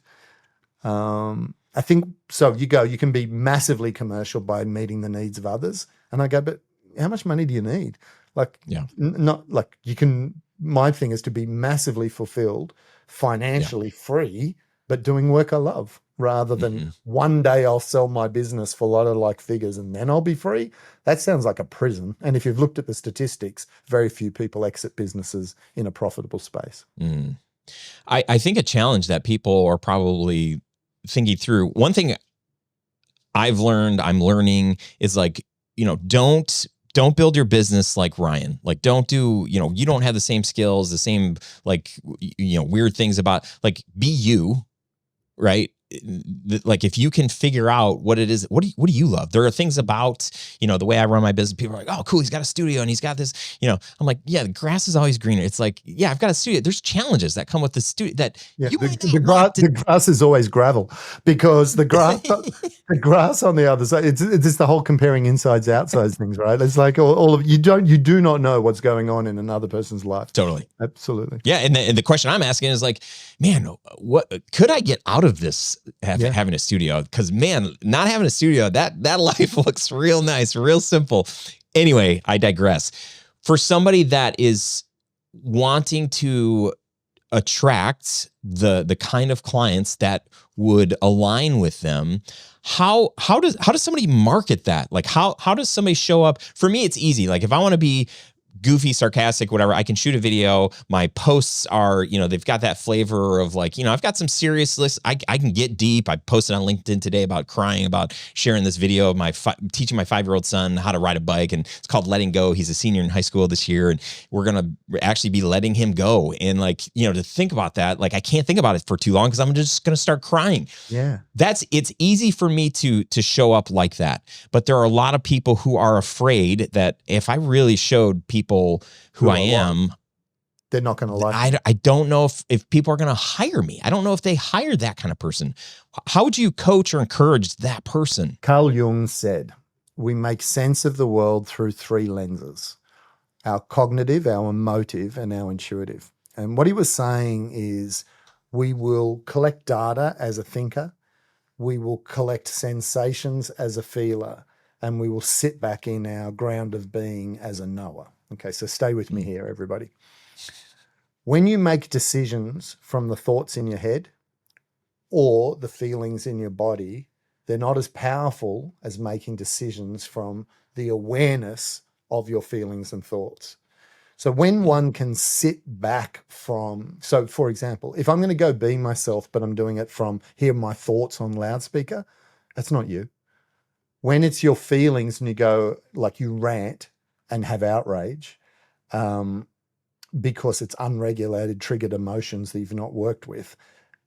I think, so you can be massively commercial by meeting the needs of others. And I go, but how much money do you need? Like, not like you can, my thing is to be massively fulfilled, financially free, but doing work I love, rather than one day I'll sell my business for a lot of like figures and then I'll be free. That sounds like a prison. And if you've looked at the statistics, very few people exit businesses in a profitable space. I think a challenge that people are probably thinking through, one thing I'm learning is, like, don't don't build your business like Ryan. Like, don't do, you don't have the same skills, the same, like, weird things about, like, be you, right? Like, if you can figure out what it is, what do you love? There are things about, the way I run my business. People are like, oh, cool, he's got a studio and he's got this, I'm like, yeah, the grass is always greener. It's like, yeah, I've got a studio. There's challenges that come with the studio that you might not want to. The grass is always gravel, because the grass on the other side, it's just the whole comparing insides outsides things, right? It's like all of you do not know what's going on in another person's life. Totally. Absolutely. Yeah. And the question I'm asking is like, man, what could I get out of this having a studio? Because, man, not having a studio, that life looks real nice, real simple. Anyway, I digress. For somebody that is wanting to attract the kind of clients that would align with them, how does somebody market that? Like, how does somebody show up? For me, it's easy. Like, if I want to be goofy, sarcastic, whatever, I can shoot a video. My posts are, they've got that flavor of like, I've got some seriousness. I can get deep. I posted on LinkedIn today about crying, about sharing this video of my teaching my 5-year-old son how to ride a bike. And it's called Letting Go. He's a senior in high school this year. And we're going to actually be letting him go. And like, to think about that, like, I can't think about it for too long because I'm just going to start crying. Yeah. It's easy for me to show up like that. But there are a lot of people who are afraid that if I really showed people who I am, they're not going to like I don't know if people are going to hire me. I don't know if they hire that kind of person. How would you coach or encourage that person? Carl Jung said, we make sense of the world through 3 lenses: our cognitive, our emotive, and our intuitive. And what he was saying is, we will collect data as a thinker, we will collect sensations as a feeler, and we will sit back in our ground of being as a knower. Okay, so stay with me here, everybody. When you make decisions from the thoughts in your head or the feelings in your body, they're not as powerful as making decisions from the awareness of your feelings and thoughts. So when one can sit back from, so for example, if I'm going to go be myself, but I'm doing it from hear my thoughts on loudspeaker, that's not you. When it's your feelings and you go, like, you rant and have outrage because it's unregulated, triggered emotions that you've not worked with,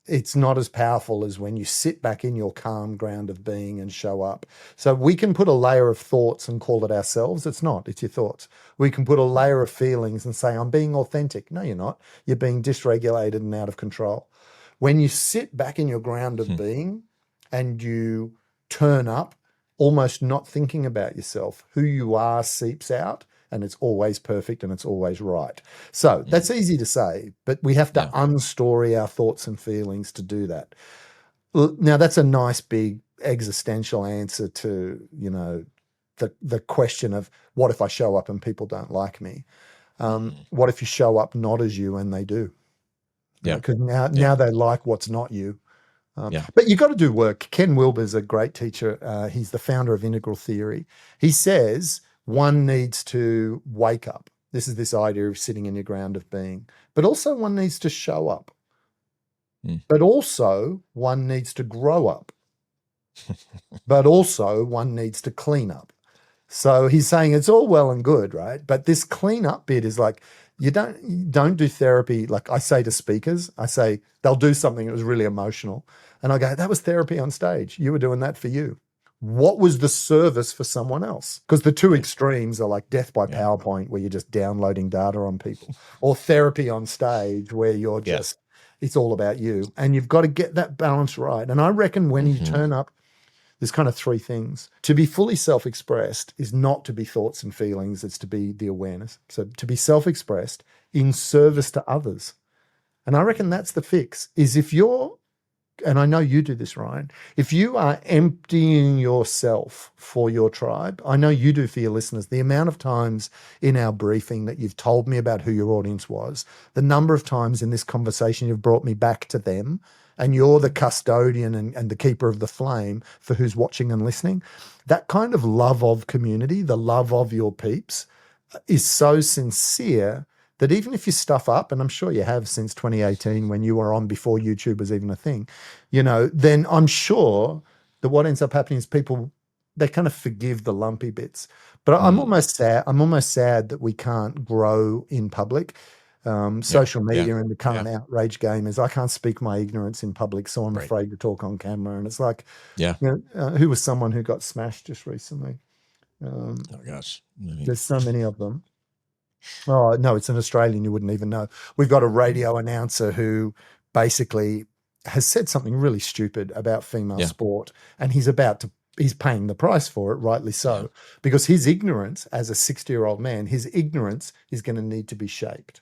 it's not as powerful as when you sit back in your calm ground of being and show up. So we can put a layer of thoughts and call it ourselves. It's not, it's your thoughts. We can put a layer of feelings and say, I'm being authentic. No, you're not. You're being dysregulated and out of control. When you sit back in your ground of being and you turn up, almost not thinking about yourself, who you are seeps out, and it's always perfect and it's always right. So that's easy to say, but we have to unstory our thoughts and feelings to do that. Now, that's a nice big existential answer to, the question of, what if I show up and people don't like me? What if you show up not as you and they do? Yeah. Because now they like what's not you. But you've got to do work. Ken Wilber's a great teacher. He's the founder of integral theory. He says one needs to wake up. This is this idea of sitting in your ground of being. But also one needs to show up. But also one needs to grow up. But also one needs to clean up. So he's saying it's all well and good, right? But this clean up bit is like, you don't do therapy. Like I say to speakers, I say, they'll do something that was really emotional. And I go, that was therapy on stage. You were doing that for you. What was the service for someone else? Because the two extremes are like death by PowerPoint, where you're just downloading data on people, or therapy on stage where you're just, it's all about you. And you've got to get that balance right. And I reckon when you turn up, there's kind of 3 things. To be fully self-expressed is not to be thoughts and feelings, it's to be the awareness. So to be self-expressed in service to others. And I reckon that's the fix, is if you're, and I know you do this, Ryan, if you are emptying yourself for your tribe, I know you do for your listeners, the amount of times in our briefing that you've told me about who your audience was, the number of times in this conversation you've brought me back to them, and you're the custodian and the keeper of the flame for who's watching and listening. That kind of love of community, the love of your peeps, is so sincere that even if you stuff up, and I'm sure you have since 2018 when you were on before YouTube was even a thing, then I'm sure that what ends up happening is people they kind of forgive the lumpy bits. But I'm almost sad. I'm almost sad that we can't grow in public. Social media and the current outrage game is I can't speak my ignorance in public, so I'm afraid to talk on camera. And it's like, who was someone who got smashed just recently? Oh gosh, there's so many of them. Oh no, it's an Australian you wouldn't even know. We've got a radio announcer who basically has said something really stupid about female sport, and he's paying the price for it, rightly so, because his ignorance as a 60-year-old man, his ignorance is going to need to be shaped.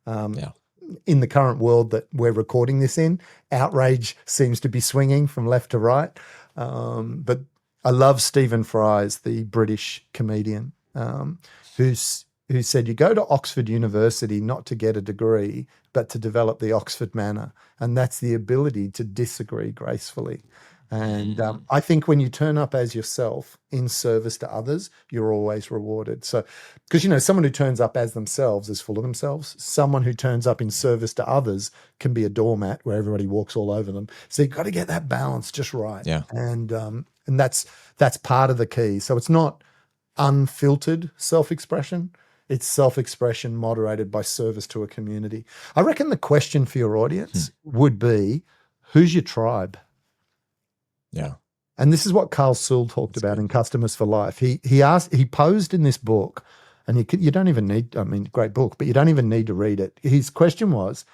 In the current world that we're recording this in, outrage seems to be swinging from left to right. But I love Stephen Fry's, the British comedian, who said, you go to Oxford University not to get a degree, but to develop the Oxford manner. And that's the ability to disagree gracefully. And I think when you turn up as yourself in service to others, you're always rewarded. So, because, someone who turns up as themselves is full of themselves. Someone who turns up in service to others can be a doormat where everybody walks all over them. So you've got to get that balance just right. Yeah. And that's part of the key. So it's not unfiltered self-expression. It's self-expression moderated by service to a community. I reckon the question for your audience would be, who's your tribe? Yeah. And this is what Carl Sewell talked about in Customers for Life. He posed in this book, and you don't even need, great book, but you don't even need to read it. His question was,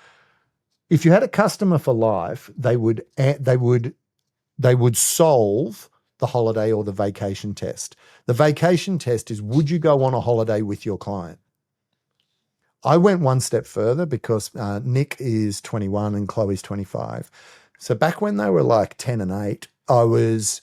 if you had a customer for life, they would solve the holiday or the vacation test. The vacation test is, would you go on a holiday with your client? I went one step further because Nick is 21 and Chloe's 25. So back when they were like 10 and 8, I was,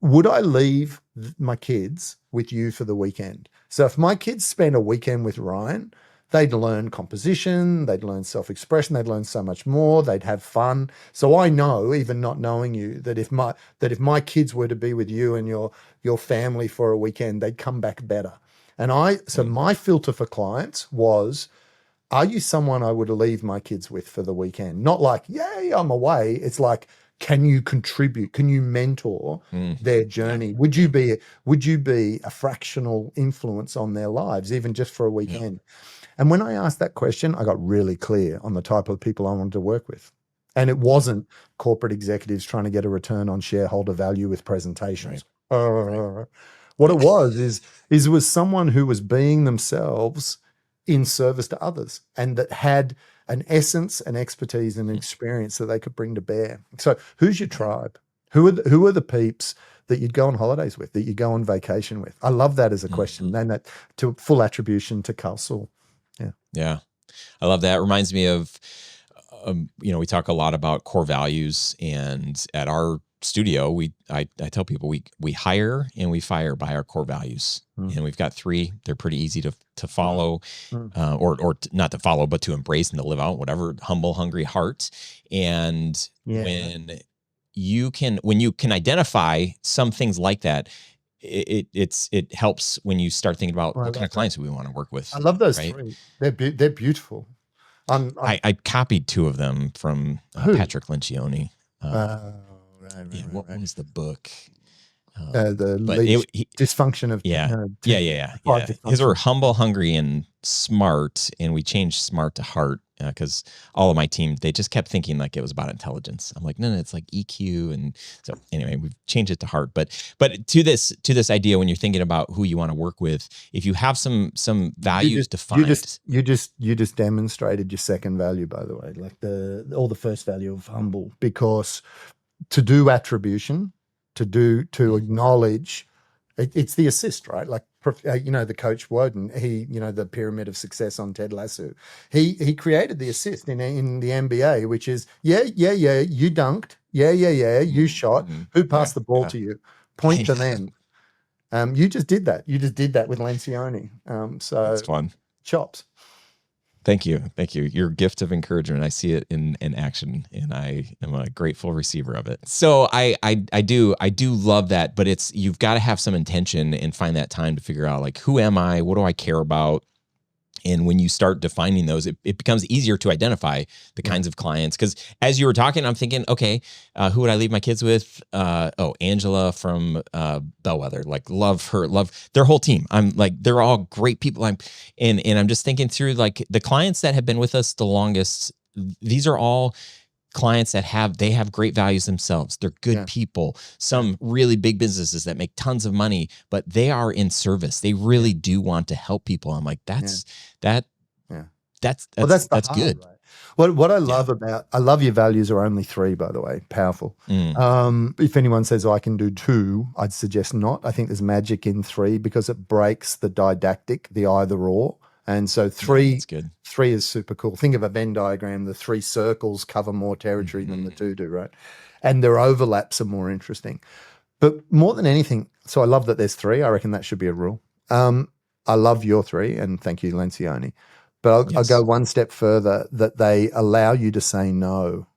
would I leave my kids with you for the weekend? So if my kids spent a weekend with Ryan, they'd learn composition, they'd learn self-expression, they'd learn so much more, they'd have fun. So I know, even not knowing you, that if my kids were to be with you and your family for a weekend, they'd come back better. And so my filter for clients was, are you someone I would leave my kids with for the weekend? Not like, yay, I'm away. It's like, can you contribute? Can you mentor their journey? Would you be a fractional influence on their lives, even just for a weekend? And when I asked that question, I got really clear on the type of people I wanted to work with. And it wasn't corporate executives trying to get a return on shareholder value with presentations. What it was was someone who was being themselves in service to others, and that had an essence, an expertise, and an experience that they could bring to bear. So who's your tribe? Who are the peeps that you'd go on holidays with, that you go on vacation with? I love that as a question. And that to full attribution to Carl Sewell. Yeah. I love that. It reminds me of, we talk a lot about core values, and at our studio, I tell people we hire and we fire by our core values. And we've got 3. They're pretty easy to follow, or not to follow, but to embrace and to live out, whatever: humble, hungry, heart. And when you can identify some things like that, it helps when you start thinking about what kind of clients we want to work with. I love those 3. They're beautiful. I copied 2 of them from Patrick Lencioni. What was the book? Dysfunction of His were humble, hungry, and smart, and we changed smart to heart because all of my team, they just kept thinking like it was about intelligence. I'm like, no, it's like EQ, and so anyway, we've changed it to heart. But to this idea, when you're thinking about who you want to work with, if you have some values defined, you just demonstrated your second value, by the way, like the first value of humble, because to do attribution, to acknowledge, it's the assist, right? Like, the coach Woden, the pyramid of success on Ted Lasso, he created the assist in the NBA, which is, you dunked, you shot, who passed the ball to you? Point to them. You just did that. You just did that with Lencioni. So that's fun. Chops. Thank you. Your gift of encouragement, I see it in action, and I am a grateful receiver of it. So I do love that, but you've got to have some intention and find that time to figure out, like, who am I? What do I care about? And when you start defining those, it becomes easier to identify the kinds of clients. Because as you were talking, I'm thinking, okay, who would I leave my kids with? Angela from Bellwether. Like, love her, love their whole team. I'm like, they're all great people. And I'm just thinking through, like, the clients that have been with us the longest. These are all clients that have great values themselves. They're good people. Some really big businesses that make tons of money, but they are in service. They really do want to help people. I'm like, that's good. Right? What I love I love your values are only 3, by the way. Powerful. If anyone says, I can do 2, I'd suggest not. I think there's magic in 3 because it breaks the didactic, the either or. And so 3, that's good. 3 is super cool. Think of a Venn diagram. The 3 circles cover more territory than the 2 do, right? And their overlaps are more interesting. But more than anything, so I love that there's 3. I reckon that should be a rule. I love your 3, and thank you, Lencioni. But I'll go one step further, that they allow you to say no.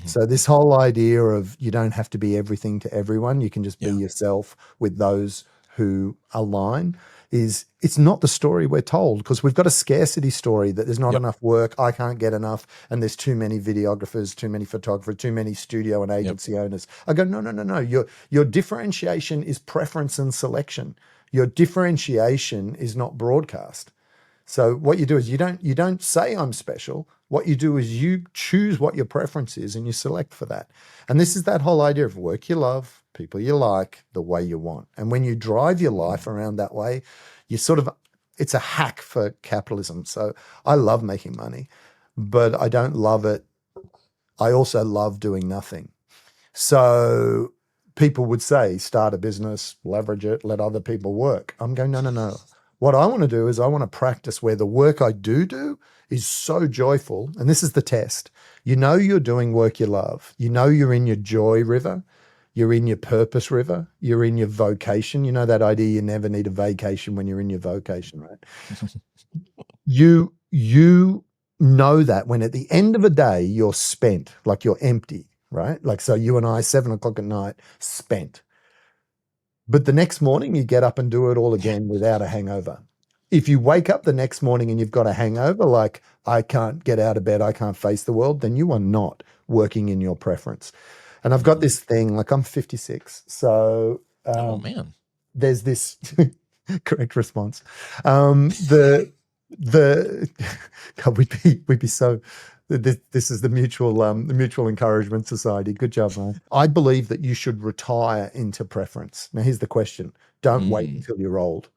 So this whole idea of you don't have to be everything to everyone, you can just be yourself with those who align, it's not the story we're told, because we've got a scarcity story that there's not enough work, I can't get enough, and there's too many videographers, too many photographers, too many studio and agency owners. I go, no. Your differentiation is preference and selection. Your differentiation is not broadcast. So what you do is you don't say I'm special. What you do is you choose what your preference is and you select for that. And this is that whole idea of work you love, people you like, the way you want. And when you drive your life around that way, it's a hack for capitalism. So I love making money, but I don't love it. I also love doing nothing. So people would say, start a business, leverage it, let other people work. I'm going, no. What I want to do is I want to practice where the work I do is so joyful. And this is the test. You know you're doing work you love. You know you're in your joy river. You're in your purpose river. You're in your vocation. You know that idea you never need a vacation when you're in your vocation, right? You know that when at the end of a day you're spent, like you're empty, right? Like, so you and I, 7 o'clock at night, spent. But the next morning you get up and do it all again without a hangover. If you wake up the next morning and you've got a hangover, like I can't get out of bed, I can't face the world, then you are not working in your preference. And I've got this thing, like I'm 56. So oh man, there's this correct response. God, we'd be so. This is the mutual encouragement society. Good job, man. I believe that you should retire into preference. Now, here's the question. Don't wait until you're old.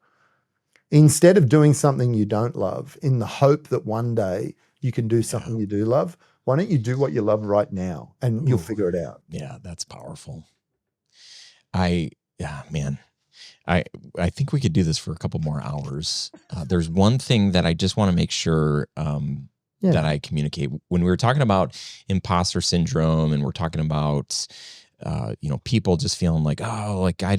Instead of doing something you don't love in the hope that one day you can do something you do love, why don't you do what you love right now and you'll figure it out. Yeah, that's powerful. I think we could do this for a couple more hours. There's one thing that I just want to make sure that I communicate. When we were talking about imposter syndrome and we're talking about, people just feeling like, oh, like I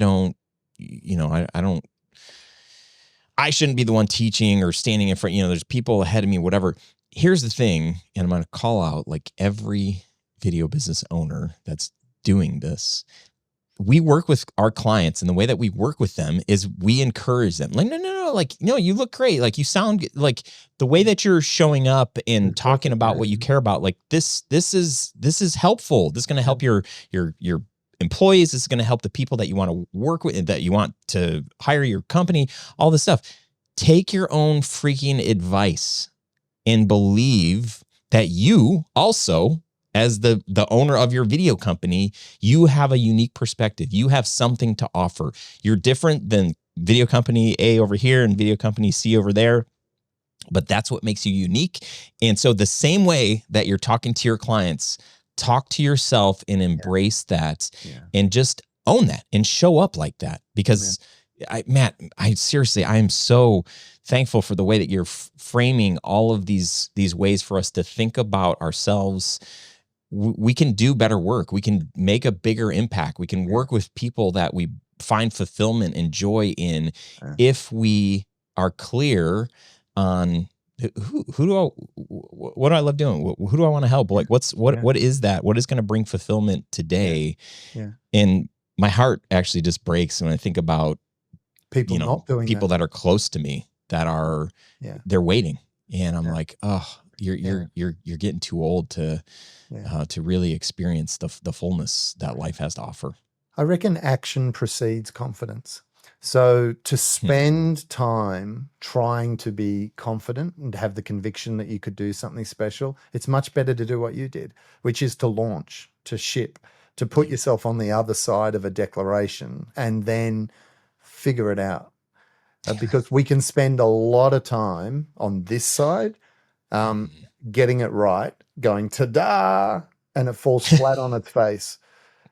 shouldn't be the one teaching or standing in front, there's people ahead of me, whatever. Here's the thing. And I'm going to call out like every video business owner that's doing this. We work with our clients, and the way that we work with them is we encourage them. Like, no, like, no, you look great. Like you sound like the way that you're showing up and talking about what you care about. Like this is helpful. This is going to help your employees. This is going to help the people that you want to work with, that you want to hire your company, all this stuff. Take your own freaking advice and believe that you also, as the owner of your video company, you have a unique perspective. You have something to offer. You're different than video company A over here and video company C over there, but that's what makes you unique. And so the same way that you're talking to your clients, talk to yourself and embrace that and just own that and show up like that. Because Matt, I am so thankful for the way that you're framing all of these ways for us to think about ourselves. We can do better work. We can make a bigger impact. We can work with people that we find fulfillment and joy in if we are clear on what do I love doing? Who do I want to help? Like what is that? What is going to bring fulfillment today? And my heart actually just breaks when I think about people not doing people that are close to me that are, they're waiting. And I'm like, oh, you're getting too old to really experience the fullness that life has to offer. I reckon action precedes confidence. So to spend time trying to be confident and have the conviction that you could do something special, it's much better to do what you did, which is to launch, to ship, to put yourself on the other side of a declaration and then figure it out. Because we can spend a lot of time on this side getting it right, going ta-da, and it falls flat on its face.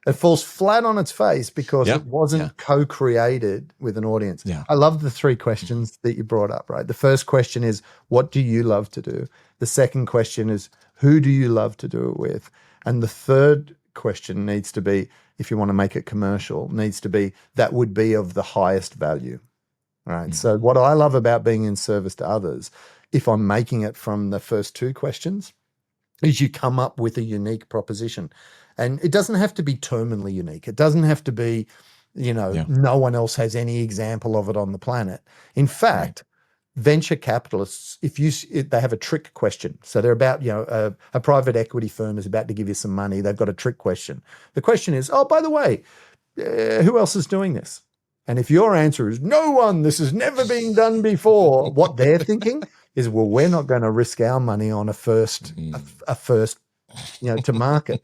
It falls flat on its face because it wasn't co-created with an audience. Yeah. I love the 3 questions that you brought up, right? The first question is, what do you love to do? The second question is, who do you love to do it with? And the third question needs to be, if you want to make it commercial, needs to be, that would be of the highest value, right? So what I love about being in service to others, if I'm making it from the first 2 questions, is you come up with a unique proposition. And it doesn't have to be terminally unique. It doesn't have to be, no one else has any example of it on the planet. In fact, venture capitalists, they have a trick question. So they're about, a private equity firm is about to give you some money. They've got a trick question. The question is, oh, by the way, who else is doing this? And if your answer is no one, this has never been done before, what they're thinking is, well, we're not going to risk our money on a first, to market.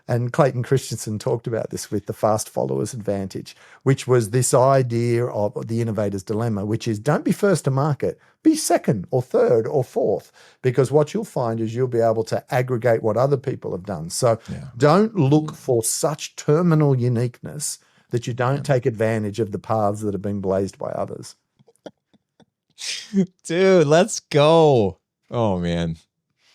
And Clayton Christensen talked about this with the fast followers advantage, which was this idea of the innovator's dilemma, which is don't be first to market, be second or third or fourth, because what you'll find is you'll be able to aggregate what other people have done. So don't look for such terminal uniqueness that you don't take advantage of the paths that have been blazed by others. Dude, let's go. Oh, man.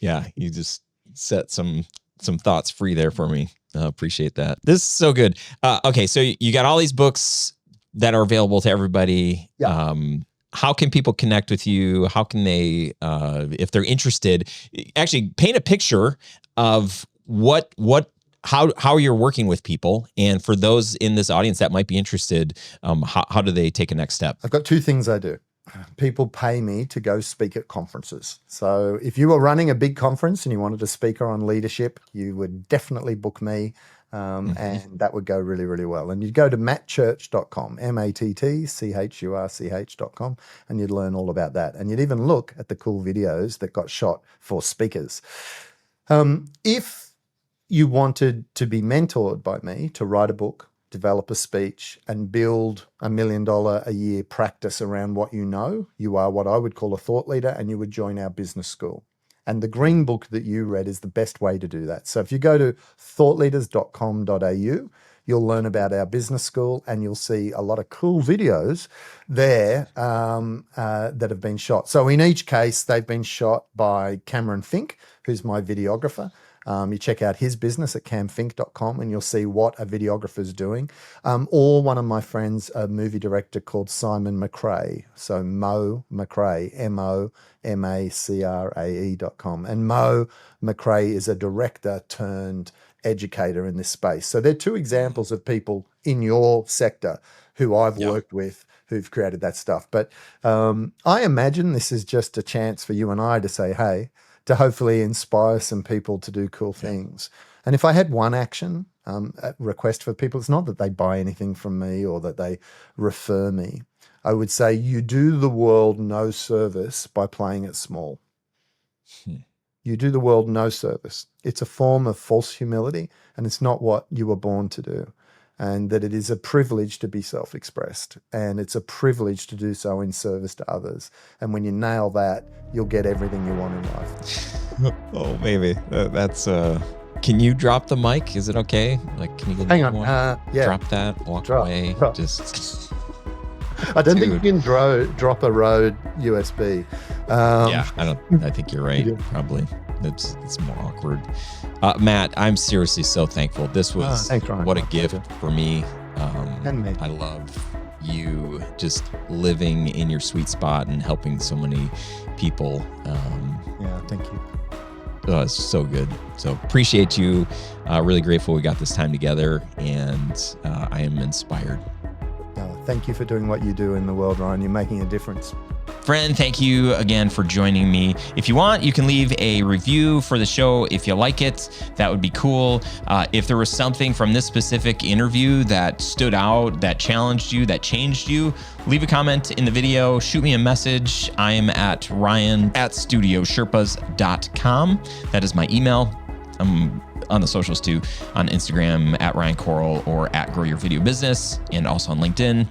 Yeah, you just set some thoughts free there for me. Appreciate that. This is so good. Okay, so you got all these books that are available to everybody. Yeah. How can people connect with you? How can they, if they're interested, actually paint a picture of how you're working with people, and for those in this audience that might be interested, how do they take a next step? I've got 2 things I do. People pay me to go speak at conferences. So if you were running a big conference and you wanted a speaker on leadership, you would definitely book me, and that would go really, really well. And you'd go to mattchurch.com, mattchurch.com, and you'd learn all about that. And you'd even look at the cool videos that got shot for speakers. If you wanted to be mentored by me to write a book, develop a speech, and build $1 million a year practice around what you know, you are what I would call a thought leader, and you would join our business school. And the green book that you read is the best way to do that. So if you go to thoughtleaders.com.au, you'll learn about our business school, and you'll see a lot of cool videos there that have been shot. So in each case, they've been shot by Cameron Fink, who's my videographer. You check out his business at camfink.com and you'll see what a videographer is doing. Or one of my friends, a movie director called Simon McRae. So Mo McRae, MoMacrae.com. And Mo McRae is a director turned educator in this space. So they're 2 examples of people in your sector who I've worked with who've created that stuff. But I imagine this is just a chance for you and I to say, hey, to hopefully inspire some people to do cool things. And if I had one action request for people, it's not that they buy anything from me or that they refer me. I would say you do the world no service by playing it small. You do the world no service. It's a form of false humility, and it's not what you were born to do. And that it is a privilege to be self-expressed, and it's a privilege to do so in service to others. And when you nail that, you'll get everything you want in life. Oh, baby. That's, can you drop the mic? Is it okay? Like, can you hang on? Drop that, walk away. Just. I don't think you can drop a Rode USB. I think you're right. Probably. It's more awkward. Matt, I'm seriously so thankful. This was thanks, Ryan. What a gift for me. And me. I love you just living in your sweet spot and helping so many people. Thank you. Oh, it's so good. So appreciate you. Really grateful we got this time together, and I am inspired. Thank you for doing what you do in the world, Ryan. You're making a difference. Friend, thank you again for joining me. If you want, you can leave a review for the show if you like it. That would be cool. If there was something from this specific interview that stood out, that challenged you, that changed you, leave a comment in the video, shoot me a message. I am at ryan@studiosherpas.com. That is my email. I'm on the socials too, on Instagram at Ryan Coral or at Grow Your Video Business, and also on LinkedIn.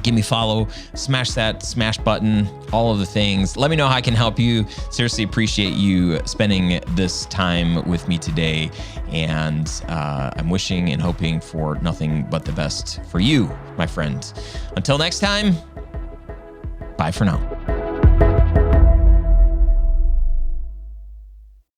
Give me a follow, smash that smash button, all of the things. Let me know how I can help you. Seriously appreciate you spending this time with me today. And I'm wishing and hoping for nothing but the best for you, my friend. Until next time, bye for now.